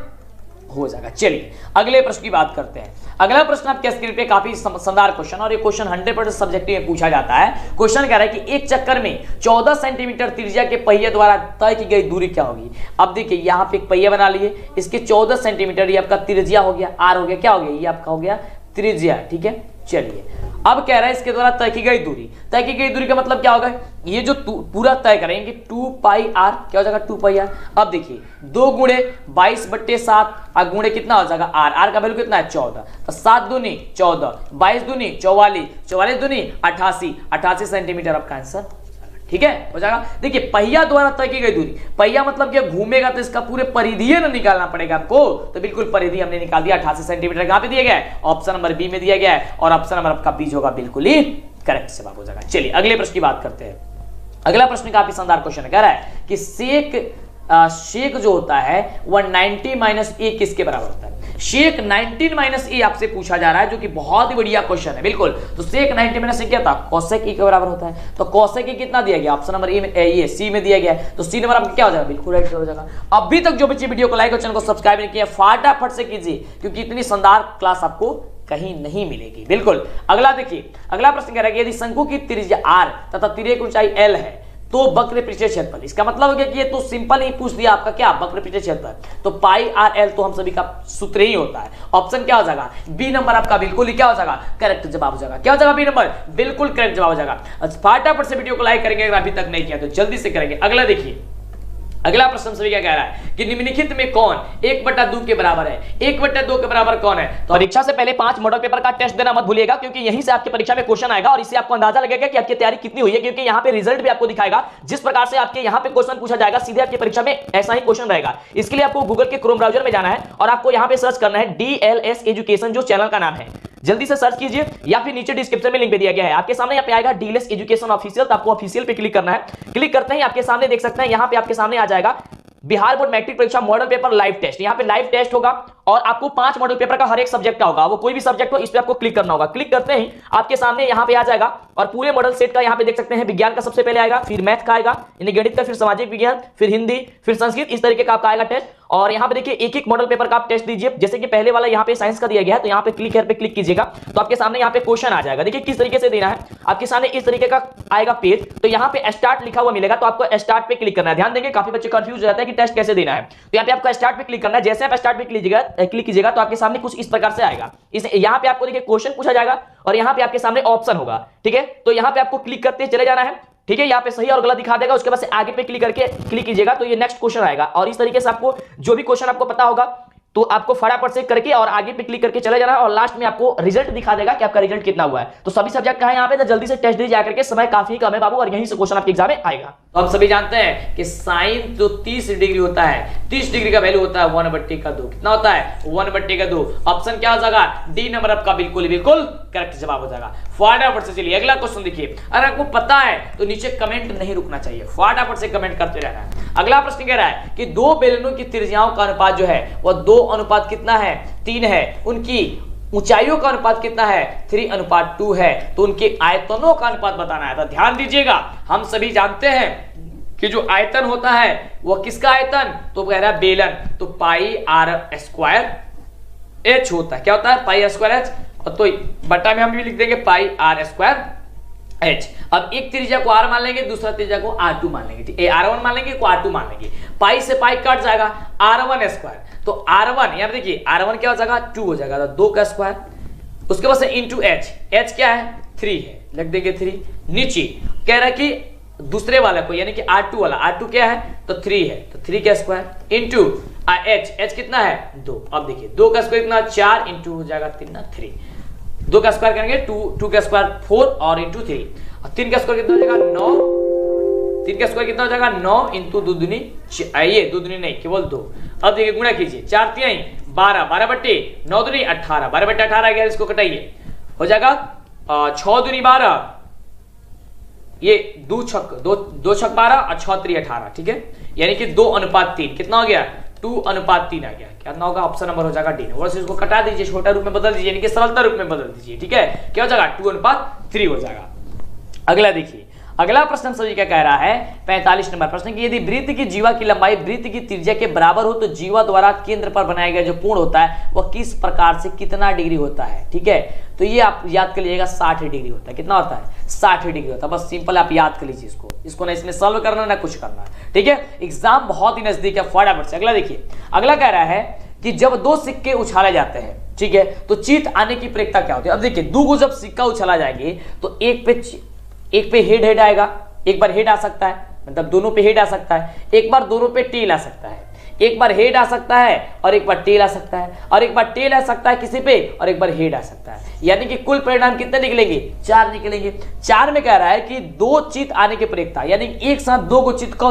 हो जाएगा। चलिए अगले प्रश्न की बात करते हैं। अगला प्रश्न आपके स्क्रीन पे काफी शानदार क्वेश्चन, और ये क्वेश्चन 100% सब्जेक्टिव में पूछा जाता है। क्वेश्चन कह रहा है कि एक चक्कर में 14 सेंटीमीटर त्रिज्या के पहिए द्वारा तय की गई दूरी क्या होगी। अब देखिए यहाँ पे एक पहिया बना लिए, इसके 14 सेंटीमीटर ये आपका त्रिज्या हो गया, आर हो गया, क्या हो गया ये आपका हो गया त्रिज्या, ठीक है। चलिए अब कह रहा है इसके द्वारा तय की गई दूरी, तय की गई दूरी का मतलब क्या होगा, ये जो पूरा तय करेंगे 2 पाई आर क्या हो जाएगा 2 पाई आर। अब देखिए 2 गुणे 22/7 और गुणे कितना हो जाएगा आर, आर का वैल्यू कितना है 14, तो 7 दूनी 14, 22 दूनी 44, 44 दूनी 88, 88 सेंटीमीटर आपका आंसर, ठीक है हो जाएगा। देखिए पहिया द्वारा तय की गई दूरी, पहिया मतलब कि घूमेगा तो इसका पूरे परिधीय ना निकालना पड़ेगा आपको, तो बिल्कुल परिधि हमने निकाल दिया 88 सेंटीमीटर कहां पे दिया गया है, ऑप्शन नंबर बी में दिया गया है, और ऑप्शन नंबर आपका बी होगा बिल्कुल ही करेक्ट जवाब हो जाएगा। चलिए अगले प्रश्न की बात करते हैं। अगला प्रश्न काफी शानदार क्वेश्चन कह रहा है कि शेक जो होता है वह 90 - a किसके बराबर होता है। शेक 90 - a आपसे पूछा जा रहा है, जो कि बहुत ही बढ़िया क्वेश्चन है बिल्कुल। तो शेक 90 - a क्या था, कोसेक e के बराबर होता है। तो कोसेक e कितना दिया गया, ऑप्शन नंबर ए में ये सी में दिया गया है, तो सी नंबर आपका क्या हो जाएगा बिल्कुल राइट हो जाएगा। अभी तक जो बच्चे वीडियो को लाइक और चैनल को सब्सक्राइब नहीं किया फटाफट से कीजिए, क्योंकि इतनी शानदार क्लास आपको कहीं नहीं मिलेगी बिल्कुल। अगला देखिए, अगला प्रश्न कह रहा है कि यदि शंकु की त्रिज्या r तथा तिर्यक की ऊंचाई l है तो वक्र पृष्ठीय क्षेत्रफल, इसका मतलब हो गया कि ये तो सिंपल ही पूछ दिया आपका क्या वक्र पृष्ठीय क्षेत्रफल, तो पाई आर एल तो हम सभी का सूत्र ही होता है। ऑप्शन क्या हो जाएगा बी नंबर आपका बिल्कुल ही क्या हो जाएगा करेक्ट जवाब हो जाएगा। क्या हो जाएगा बी नंबर बिल्कुल करेक्ट जवाब हो जाएगा। फटाफट से वीडियो को लाइक करेंगे, अगर अभी तक नहीं किया तो जल्दी से करेंगे। अगला देखिए, अगला प्रश्न सभी क्या कह रहा है कि निम्नलिखित में कौन 1/2 के बराबर है, 1/2 के बराबर कौन है। तो परीक्षा से पहले 5 मॉडल पेपर का टेस्ट देना मत भूलिएगा, क्योंकि यहीं से आपकी परीक्षा में क्वेश्चन आएगा और इससे आपको अंदाजा लगेगा कि आपकी तैयारी कितनी हुई है, क्योंकि यहाँ पे रिजल्ट भी आपको दिखाएगा। जिस प्रकार से आपके यहाँ पे क्वेश्चन पूछा जाएगा सीधे आपकी परीक्षा में ऐसा ही क्वेश्चन रहेगा। इसके लिए आपको गूगल के क्रोम ब्राउजर में जाना है और आपको यहाँ पे सर्च करना है DLS एजुकेशन, जो चैनल का नाम है, जल्दी से सर्च कीजिए, या फिर नीचे डिस्क्रिप्शन में लिंक पे दिया गया है। आपके सामने यहाँ पे आएगा DLS एजुकेशन ऑफिशियल, तो आपको ऑफिशियल पे क्लिक करना है। क्लिक करते ही आपके सामने देख सकते हैं, यहाँ पे आपके सामने आ जाएगा बिहार बोर्ड मैट्रिक परीक्षा मॉडल पेपर लाइव टेस्ट। यहाँ पे लाइव टेस्ट होगा और आपको 5 मॉडल पेपर का हर एक सब्जेक्ट का होगा, वो कोई भी सब्जेक्ट हो, इस पे आपको क्लिक करना होगा। क्लिक करते ही आपके सामने यहाँ पे आ जाएगा और पूरे मॉडल सेट का यहाँ पे देख सकते हैं, विज्ञान का सबसे पहले आएगा, फिर मैथ का आएगा, यानी गणित का, फिर सामाजिक विज्ञान, फिर हिंदी, फिर संस्कृत, इस तरीके का आपका आएगा टेस्ट। और यहाँ पे देखिए एक एक मॉडल पेपर का आप टेस्ट दीजिए। जैसे कि पहले वाला यहाँ पे साइंस का दिया गया है, तो यहाँ पे क्लिक पे क्लिक कीजिएगा तो आपके सामने यहाँ पे क्वेश्चन आ जाएगा। देखिए किस तरीके से देना है, आपके सामने इस तरीके का आएगा पेज, तो यहाँ पे स्टार्ट लिखा हुआ मिलेगा, तो आपको स्टार्ट पे क्लिक करना है। ध्यान देंगे काफी बच्चे कंफ्यूज हो जाते हैं कि टेस्ट कैसे देना है, तो यहाँ पे आपको स्टार्ट पे क्लिक करना है। जैसे आप स्टार्ट पे क्लिक कीजिएगा तो आपके सामने कुछ इस प्रकार से आएगा। यहाँ पे आपको देखिए क्वेश्चन पूछा जाएगा और यहाँ पे आपके सामने ऑप्शन होगा, ठीक है। तो यहाँ पे आपको क्लिक करते चले जाना है, ठीक है। यहाँ पे सही और गलत दिखा देगा, उसके बाद से आगे पे क्लिक कीजिएगा तो ये नेक्स्ट क्वेश्चन आएगा। और इस तरीके से आपको जो भी क्वेश्चन आपको पता होगा तो आपको फटाफट से करके और आगे पे क्लिक करके चले जाना है, और लास्ट में आपको रिजल्ट दिखा देगा कि आपका रिजल्ट कितना हुआ है। तो सभी सब्जेक्ट का है यहाँ पे, तो जल्दी से टेस्ट दे जाकर के, समय काफी कम है बाबू, और यहीं से क्वेश्चन आपके एग्जाम में आएगा। तो हम सभी जानते हैं कि साइन जो 30 डिग्री होता है, 30 डिग्री का वैल्यू होता है 1/2। कितना होता है 1/2। ऑप्शन क्या हो जाएगा डी नंबर आपका बिल्कुल करेक्ट जवाब हो जाएगा। फटाफट से चलिए अगला क्वेश्चन देखिए, अगर आपको पता है तो नीचे कमेंट नहीं रुकना चाहिए, फटाफट से कमेंट करते रहना है। अगला प्रश्न कह रहा है कि दो बेलनों की त्रिज्याओं का अनुपात जो है वह 2 कितना है 3 है, उनकी ऊंचाइयों का अनुपात कितना है 3:2 है, तो उनके आयतनों का अनुपात बताना है। तो ध्यान दीजिएगा, हम सभी जानते हैं कि जो आयतन होता है वह किसका आयतन, तो कह रहा है बेलन, तो पाई आर स्क्वायर एच होता है। क्या होता है पाई आर स्क्वायर एच, तो बटा में हम भी लिख देंगे पाई आर स्क्वायर एच। अब एक त्रिज्या को आर मान लेंगे, दूसरा त्रिज्या को R2 मान लेंगे, ठीक है, R1 मान लेंगे को R2 मान लेंगे। पाई से पाई कट जाएगा, R1 स्क्वायर, तो R1 यार देखिए R1 क्या हो जाएगा 2 हो जाएगा, तो 2 का स्क्वायर, उसके बाद से इंटू एच, एच क्या है 3 है, लिख देंगे 3। नीचे कह रहा है कि दूसरे वाला को यानी कि R2 वाला, R2 क्या है तो 3 है, तो 3 का स्क्वायर इंटू एच, एच कितना है 2। अब देखिए 2 का स्क्वायर कितना 4 इंटू हो जाएगा 3 ना 3, 2 का स्क्वायर करेंगे 2 का स्क्वायर 4 और इंटू 3, और 3 का स्क्वायर कितना हो जाएगा 9, 3 का स्क्वायर कितना हो जाएगा 9 इंटू 2 दूनी, ये 2 दूनी नहीं केवल 2। अब देखिए गुणा कीजिए, 4 3 12, 12 बट्टे 9 दूनी 18, 12 बट्टे 18 गया, इसको कटाइए हो जाएगा 6 दूनी 12, ये 2 छक 12 और 6 3 18, ठीक है, यानी कि 2:3 कितना हो गया 2:3 आ गया। क्या होगा ऑप्शन नंबर हो जाएगा डी। और इसको कटा दीजिए, छोटा रूप में बदल दीजिए, यानी कि सरलता रूप में बदल दीजिए, ठीक है, क्या हो जाएगा 2:3 हो जाएगा। अगला देखिए, अगला प्रश्न सभी क्या कह रहा है 45 नंबर प्रश्न कि यदि वृत्त की जीवा की लंबाई वृत्त की त्रिज्या के बराबर हो तो जीवा द्वारा केंद्र पर बनाया गया जो कोण होता है वह किस प्रकार से कितना डिग्री होता है, ठीक है, तो ये आप याद कर लीजिएगा 60 डिग्री होता है। कितना होता है 60 डिग्री होता है, बस सिंपल आप याद कर लीजिए इसको ना इसमें सॉल्व करना ना कुछ करना, ठीक है, एग्जाम बहुत ही नजदीक है, फटाफट से। अगला देखिए, अगला कह रहा है कि जब 2 सिक्के उछाले जाते हैं, ठीक है, तो जीत आने की प्रेरकता क्या होती है। अब देखिए 2 को जब सिक्का उछाला जाएंगे तो एक पे हेड आएगा, एक बार हेड आ सकता है, मतलब दोनों पे हेड आ सकता है, एक बार दोनों पे टेल आ सकता है, एक बार हेड आ सकता है और एक बार टेल आ सकता है, और एक बार टेल आ सकता है किसी पे और एक बार हेड आ सकता है, यानी कि कुल परिणाम कितने निकलेंगे 4 निकलेंगे। 4 में कह रहा है कि 2 चित्त आने की प्रेरकता, यानी एक साथ 2 को चित्त का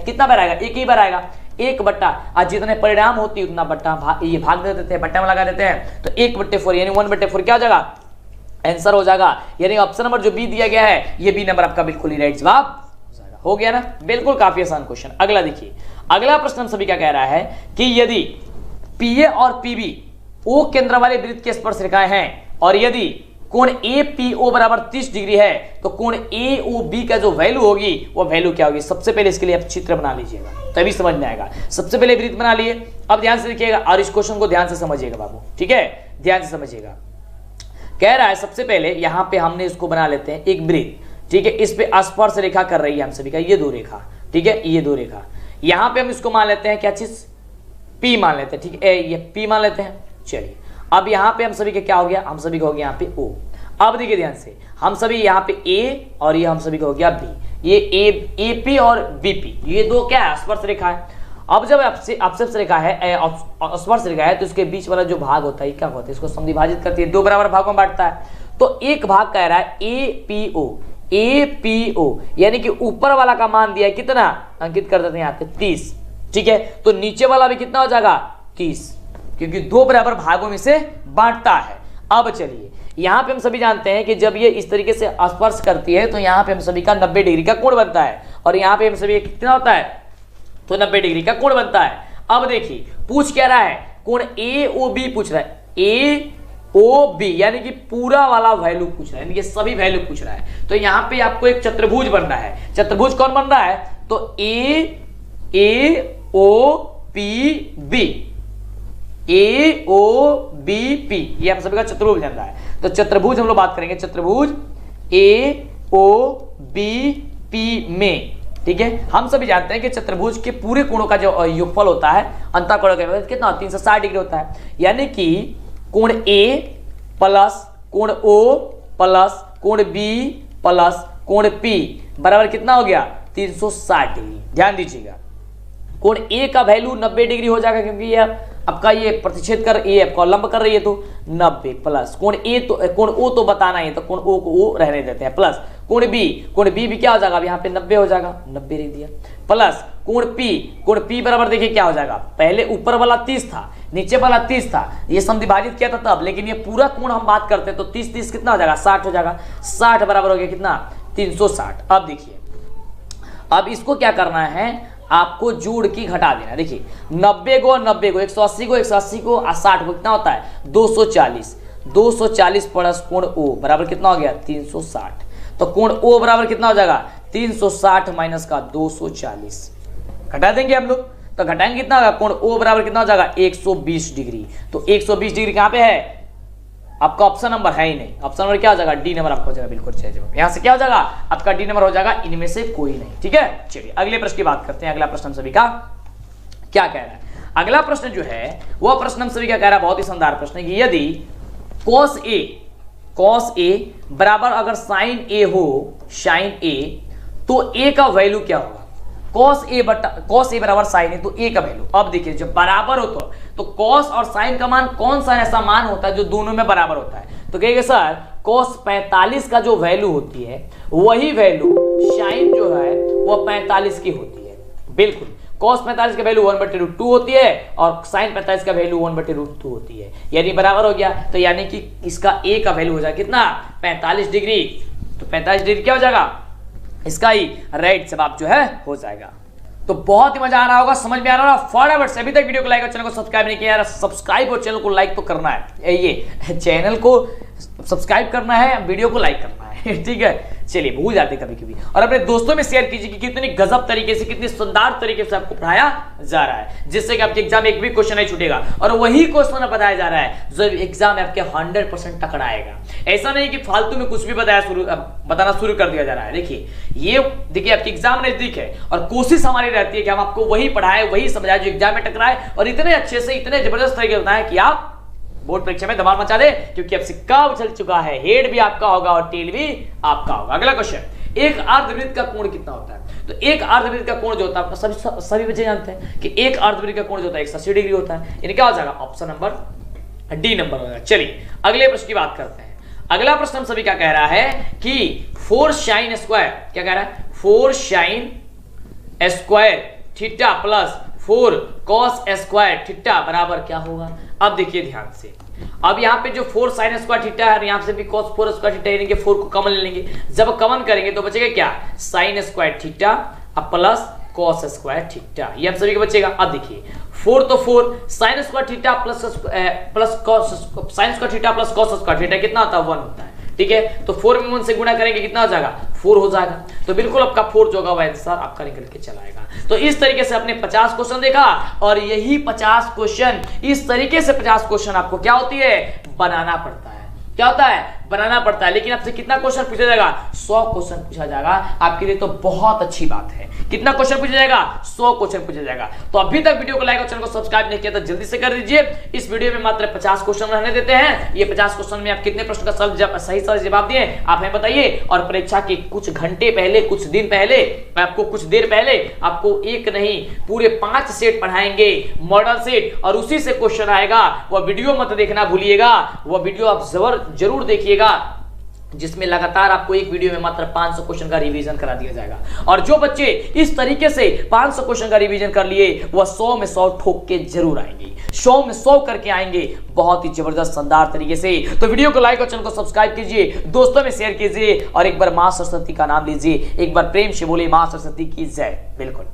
कितना बार आएगा, एक ही बार आएगा, 1 बट्टा, और जितने परिणाम होती है उतना बट्टा ये भाग दे देते हैं, बट्टा में लगा देते हैं, तो 1/4 यानी 1/4 क्या हो जाएगा आंसर हो जाएगा, यानी ऑप्शन नंबर जो बी दिया गया है ये बी नंबर आपका बिल्कुल ही राइट जवाब हो गया ना, बिल्कुल काफी आसान क्वेश्चन। अगला देखिए, अगला प्रश्न सभी क्या कह रहा है कि यदि पीए और पीबी ओ केंद्र वाले वृत्त के स्पर्श रेखाएं हैं और यदि कोण एपीओ बराबर 30 डिग्री है तो कोण एओबी का जो वैल्यू होगी वो वैल्यू क्या होगी। सबसे पहले इसके लिए आप चित्र बना लीजिएगा तभी समझ में आएगा। सबसे पहले वृत्त बना लिए, अब ध्यान से देखिएगा और इस क्वेश्चन को ध्यान से समझिएगा बाबू, ठीक है, ध्यान से समझिएगा। कह रहा है सबसे पहले यहां पे हमने इसको बना लेते हैं एक वृत्त, ठीक है, इस पे स्पर्श रेखा कर रही है हम सभी का ये 2 रेखा, ठीक है, ये 2 रेखा, यहां पे हम इसको मान लेते हैं क्या चीज P मान लेते हैं, ठीक है, ये P मान लेते हैं। चलिए अब यहां पे हम सभी का क्या हो गया, हम सभी का हो गया यहां पे O। अब देखिए ध्यान से, हम सभी यहां पे A और ये हम सभी का हो गया B, ये AP और BP, ये 2 क्या है स्पर्श रेखा है। अब जब अपस्पर्श रेखा है, स्पर्श रेखा है तो इसके बीच वाला जो भाग होता है क्या होता है, इसको समद्विभाजित करती है, 2 बराबर भागों में बांटता है, तो एक भाग कह रहा है एपीओ यानी कि ऊपर वाला का मान दिया है कितना, अंकित कर देते हैं यहाँ पे 30, ठीक है, तो नीचे वाला भी कितना हो जाएगा 30, क्योंकि 2 बराबर भागों में से बांटता है। अब चलिए यहाँ पे हम सभी जानते हैं कि जब ये इस तरीके से स्पर्श करती है तो यहाँ पे हम सभी का 90 डिग्री का कोण बनता है, और यहाँ पे हम सभी कितना होता है तो 90 डिग्री का कोण बनता है। अब देखिए पूछ क्या रहा है, कोण एओबी पूछ रहा है, एओबी यानी कि पूरा वाला वैल्यू पूछ रहा है, यानी कि सभी वैल्यू पूछ रहा है। तो यहाँ पे आपको एक चतुर्भुज बन रहा है, चतुर्भुज कौन बन रहा है तो एओबीपी ये हम सभी का चतुर्भुज बन रहा है। तो चतुर्भुज हम लोग बात करेंगे, चतुर्भुज एओबीपी में, ठीक है, हम सभी जानते हैं कि चतुर्भुज के पूरे कोणों का जो योगफल होता है अंतःकोण का कितना 360 डिग्री होता है, यानी कि कोण ए प्लस कोण ओ प्लस कोण बी प्लस कोण पी बराबर कितना हो गया 360 डिग्री। ध्यान दीजिएगा कोण ए का वैल्यू 90 डिग्री हो जाएगा, क्योंकि ये आपका ये प्रतिच्छेद कर ये आपका लंब कर रही है तो 90 प्लस कोण ए तो कोण ओ तो बताना है तो कोण ओ को ओ रहने देते हैं, प्लस कोण बी भी क्या हो जाएगा, अब यहाँ पे 90 हो जाएगा, 90 लिख दिया, प्लस कोण पी बराबर देखिए क्या हो जाएगा, पहले ऊपर वाला 30 था नीचे वाला 30 था, ये समद्विभाजित किया था तब, लेकिन ये पूरा कोण हम बात करते हैं तो 30 कितना हो जाएगा 60 हो जाएगा, 60 बराबर हो गया कितना 360। अब देखिए अब इसको क्या करना है, आपको जोड़ की घटा देना। देखिए 90 को 180 को 60 को कितना होता है 240 प्लस कोण ओ बराबर कितना हो गया 360, तो कोण ओ बराबर कितना हो जाएगा 360 माइनस का 240 घटा देंगे हम लोग, तो घटाएंगे कितना होगा कोण ओ बराबर कितना हो जाएगा 120 डिग्री। तो 120 डिग्री कहां पे है आपका ऑप्शन नंबर है ही नहीं। ऑप्शन नंबर क्या हो जाएगा, डी नंबर आपका हो जाएगा, बिल्कुल सही जवाब। यहां से क्या हो जाएगा, आपका डी नंबर हो जाएगा, इनमें से कोई नहीं। ठीक है, चलिए अगले प्रश्न की बात करते हैं। अगला प्रश्न हम सभी का क्या कह रहा है, अगला प्रश्न जो है वह प्रश्न हम सभी क्या कह रहा है, बहुत ही शानदार प्रश्न है कि यदि cos a बराबर अगर sin a हो sin a तो a का वैल्यू क्या होगा। cos a बराबर sin a तो a का वैल्यू, अब देखिए जब बराबर हो तो cos और sin का मान कौन सा ऐसा मान होता है जो दोनों में बराबर होता है। तो कहेंगे सर cos 45 का जो वैल्यू होती है वही वैल्यू sin जो है वो 45 की होती है। बिल्कुल, cos 45 का वैल्यू 1/√2 होती है और sin 45 का वैल्यू 1/√2 होती है, यानी बराबर हो गया। तो यानी कि इसका a का वैल्यू हो जाएगा कितना, 45 डिग्री। तो 45 डिग्री क्या हो जाएगा, इसका ही राइट जवाब जो है हो जाएगा। तो बहुत ही मजा आ रहा होगा, समझ में आ रहा होगा। फटाफट से अभी तक वीडियो को लाइक और चैनल को सब्सक्राइब नहीं किया यार, सब्सक्राइब और चैनल को लाइक तो करना है, ये चैनल को सब्सक्राइब करना है, वीडियो को लाइक करना है। ठीक है, चलिए भूल जाते कभी कभी, और अपने दोस्तों में शेयर कीजिए कि कितनी गजब तरीके से, कितनी शानदार तरीके से आपको पढ़ाया जा रहा है, जिससे कि आपके एग्जाम में एक भी क्वेश्चन नहीं छूटेगा और वही क्वेश्चन बताया जा रहा है जो एग्जाम में आपके 100% टकराएगा। ऐसा नहीं कि फालतू में कुछ भी बताना शुरू कर दिया जा रहा है। देखिए आपकी एग्जाम नजदीक है और कोशिश हमारी रहती है कि हम आपको वही पढ़ाए, वही समझाए जो एग्जाम में टकराए और इतने अच्छे से, इतने जबरदस्त तरीके से बताएं कि आप बोर्ड परीक्षा में धमाल मचा दे, क्योंकि अब सिक्का उछल चुका है, हेड भी आपका होगा और टेल भी आपका होगा। अगला क्वेश्चन, एक अर्धवृत्त का कोण कितना होता है। तो एक अर्धवृत्त का कोण जो होता है सभी बच्चे जानते हैं कि एक अर्धवृत्त का कोण जो होता है 180 डिग्री होता है, यानी क्या हो जाएगा, ऑप्शन नंबर डी नंबर हो जाएगा। चलिए अगले प्रश्न की बात करते हैं। अगला प्रश्न हम सभी क्या कह रहा है कि 4 sin स्क्वायर, क्या कह रहा है, 4 sin square theta plus 4 cos square theta बराबर क्या होगा। अब देखिए ध्यान से, अब यहाँ पे जो 4 sin स्क्वायर थीटा है, यहाँ से भी cos 4 स्क्वायर थीटा, यानी कि 4 को कॉमन ले लेंगे। जब कॉमन करेंगे तो बचेगा क्या, sin square theta plus cos square theta, ये हम सभी को बचेगा। अब देखिए 4 तो 4 sin square theta plus cos sin square theta plus cos square theta कितना होता है, 1 होता है। ठीक है, तो 4 में 1 से गुणा करेंगे कितना हो जाएगा, 4 हो जाएगा। तो बिल्कुल आपका 4 जो होगा वह आंसर आपका निकल के चला आएगा। तो इस तरीके से आपने 50 क्वेश्चन देखा और यही 50 क्वेश्चन, इस तरीके से 50 क्वेश्चन आपको क्या होती है, बनाना पड़ता है। क्या होता है, बनाना पड़ता है। लेकिन आपसे कितना क्वेश्चन पूछा जाएगा, 100 क्वेश्चन पूछा जाएगा। आपके लिए तो बहुत अच्छी बात है। कितना क्वेश्चन पूछा जाएगा, 100 क्वेश्चन पूछा जाएगा। तो अभी तक वीडियो को लाइक और चैनल को सब्सक्राइब नहीं किया तो जल्दी से कर दीजिए। इस वीडियो में मात्र 50 क्वेश्चन रहने देते हैं। ये 50 क्वेश्चन में आप कितने प्रश्न का सही जवाब दिए आप हमें बताइए। और परीक्षा के कुछ घंटे पहले, कुछ दिन पहले, आपको कुछ देर पहले आपको एक नहीं पूरे 5 सेट पढ़ाएंगे, मॉडल सेट, और उसी से क्वेश्चन आएगा। वह वीडियो मत देखना भूलिएगा, वह वीडियो आप जरूर देखिएगा, जिसमें लगातार आपको एक वीडियो में मात्र 500 क्वेश्चन का रिवीजन करा दिया जाएगा। और जो बच्चे इस तरीके से 500 क्वेश्चन का रिवीजन कर लिए वह 100 में 100 ठोक के जरूर आएंगे, 100 में 100 करके आएंगे, बहुत ही जबरदस्त शानदार तरीके से। तो वीडियो को लाइक और चैनल को सब्सक्राइब कीजिए, दोस्तों में शेयर कीजिए और एक बार मां सरस्वती का नाम लीजिए, एक बार प्रेम से बोलिए मां सरस्वती की जय। बिल्कुल।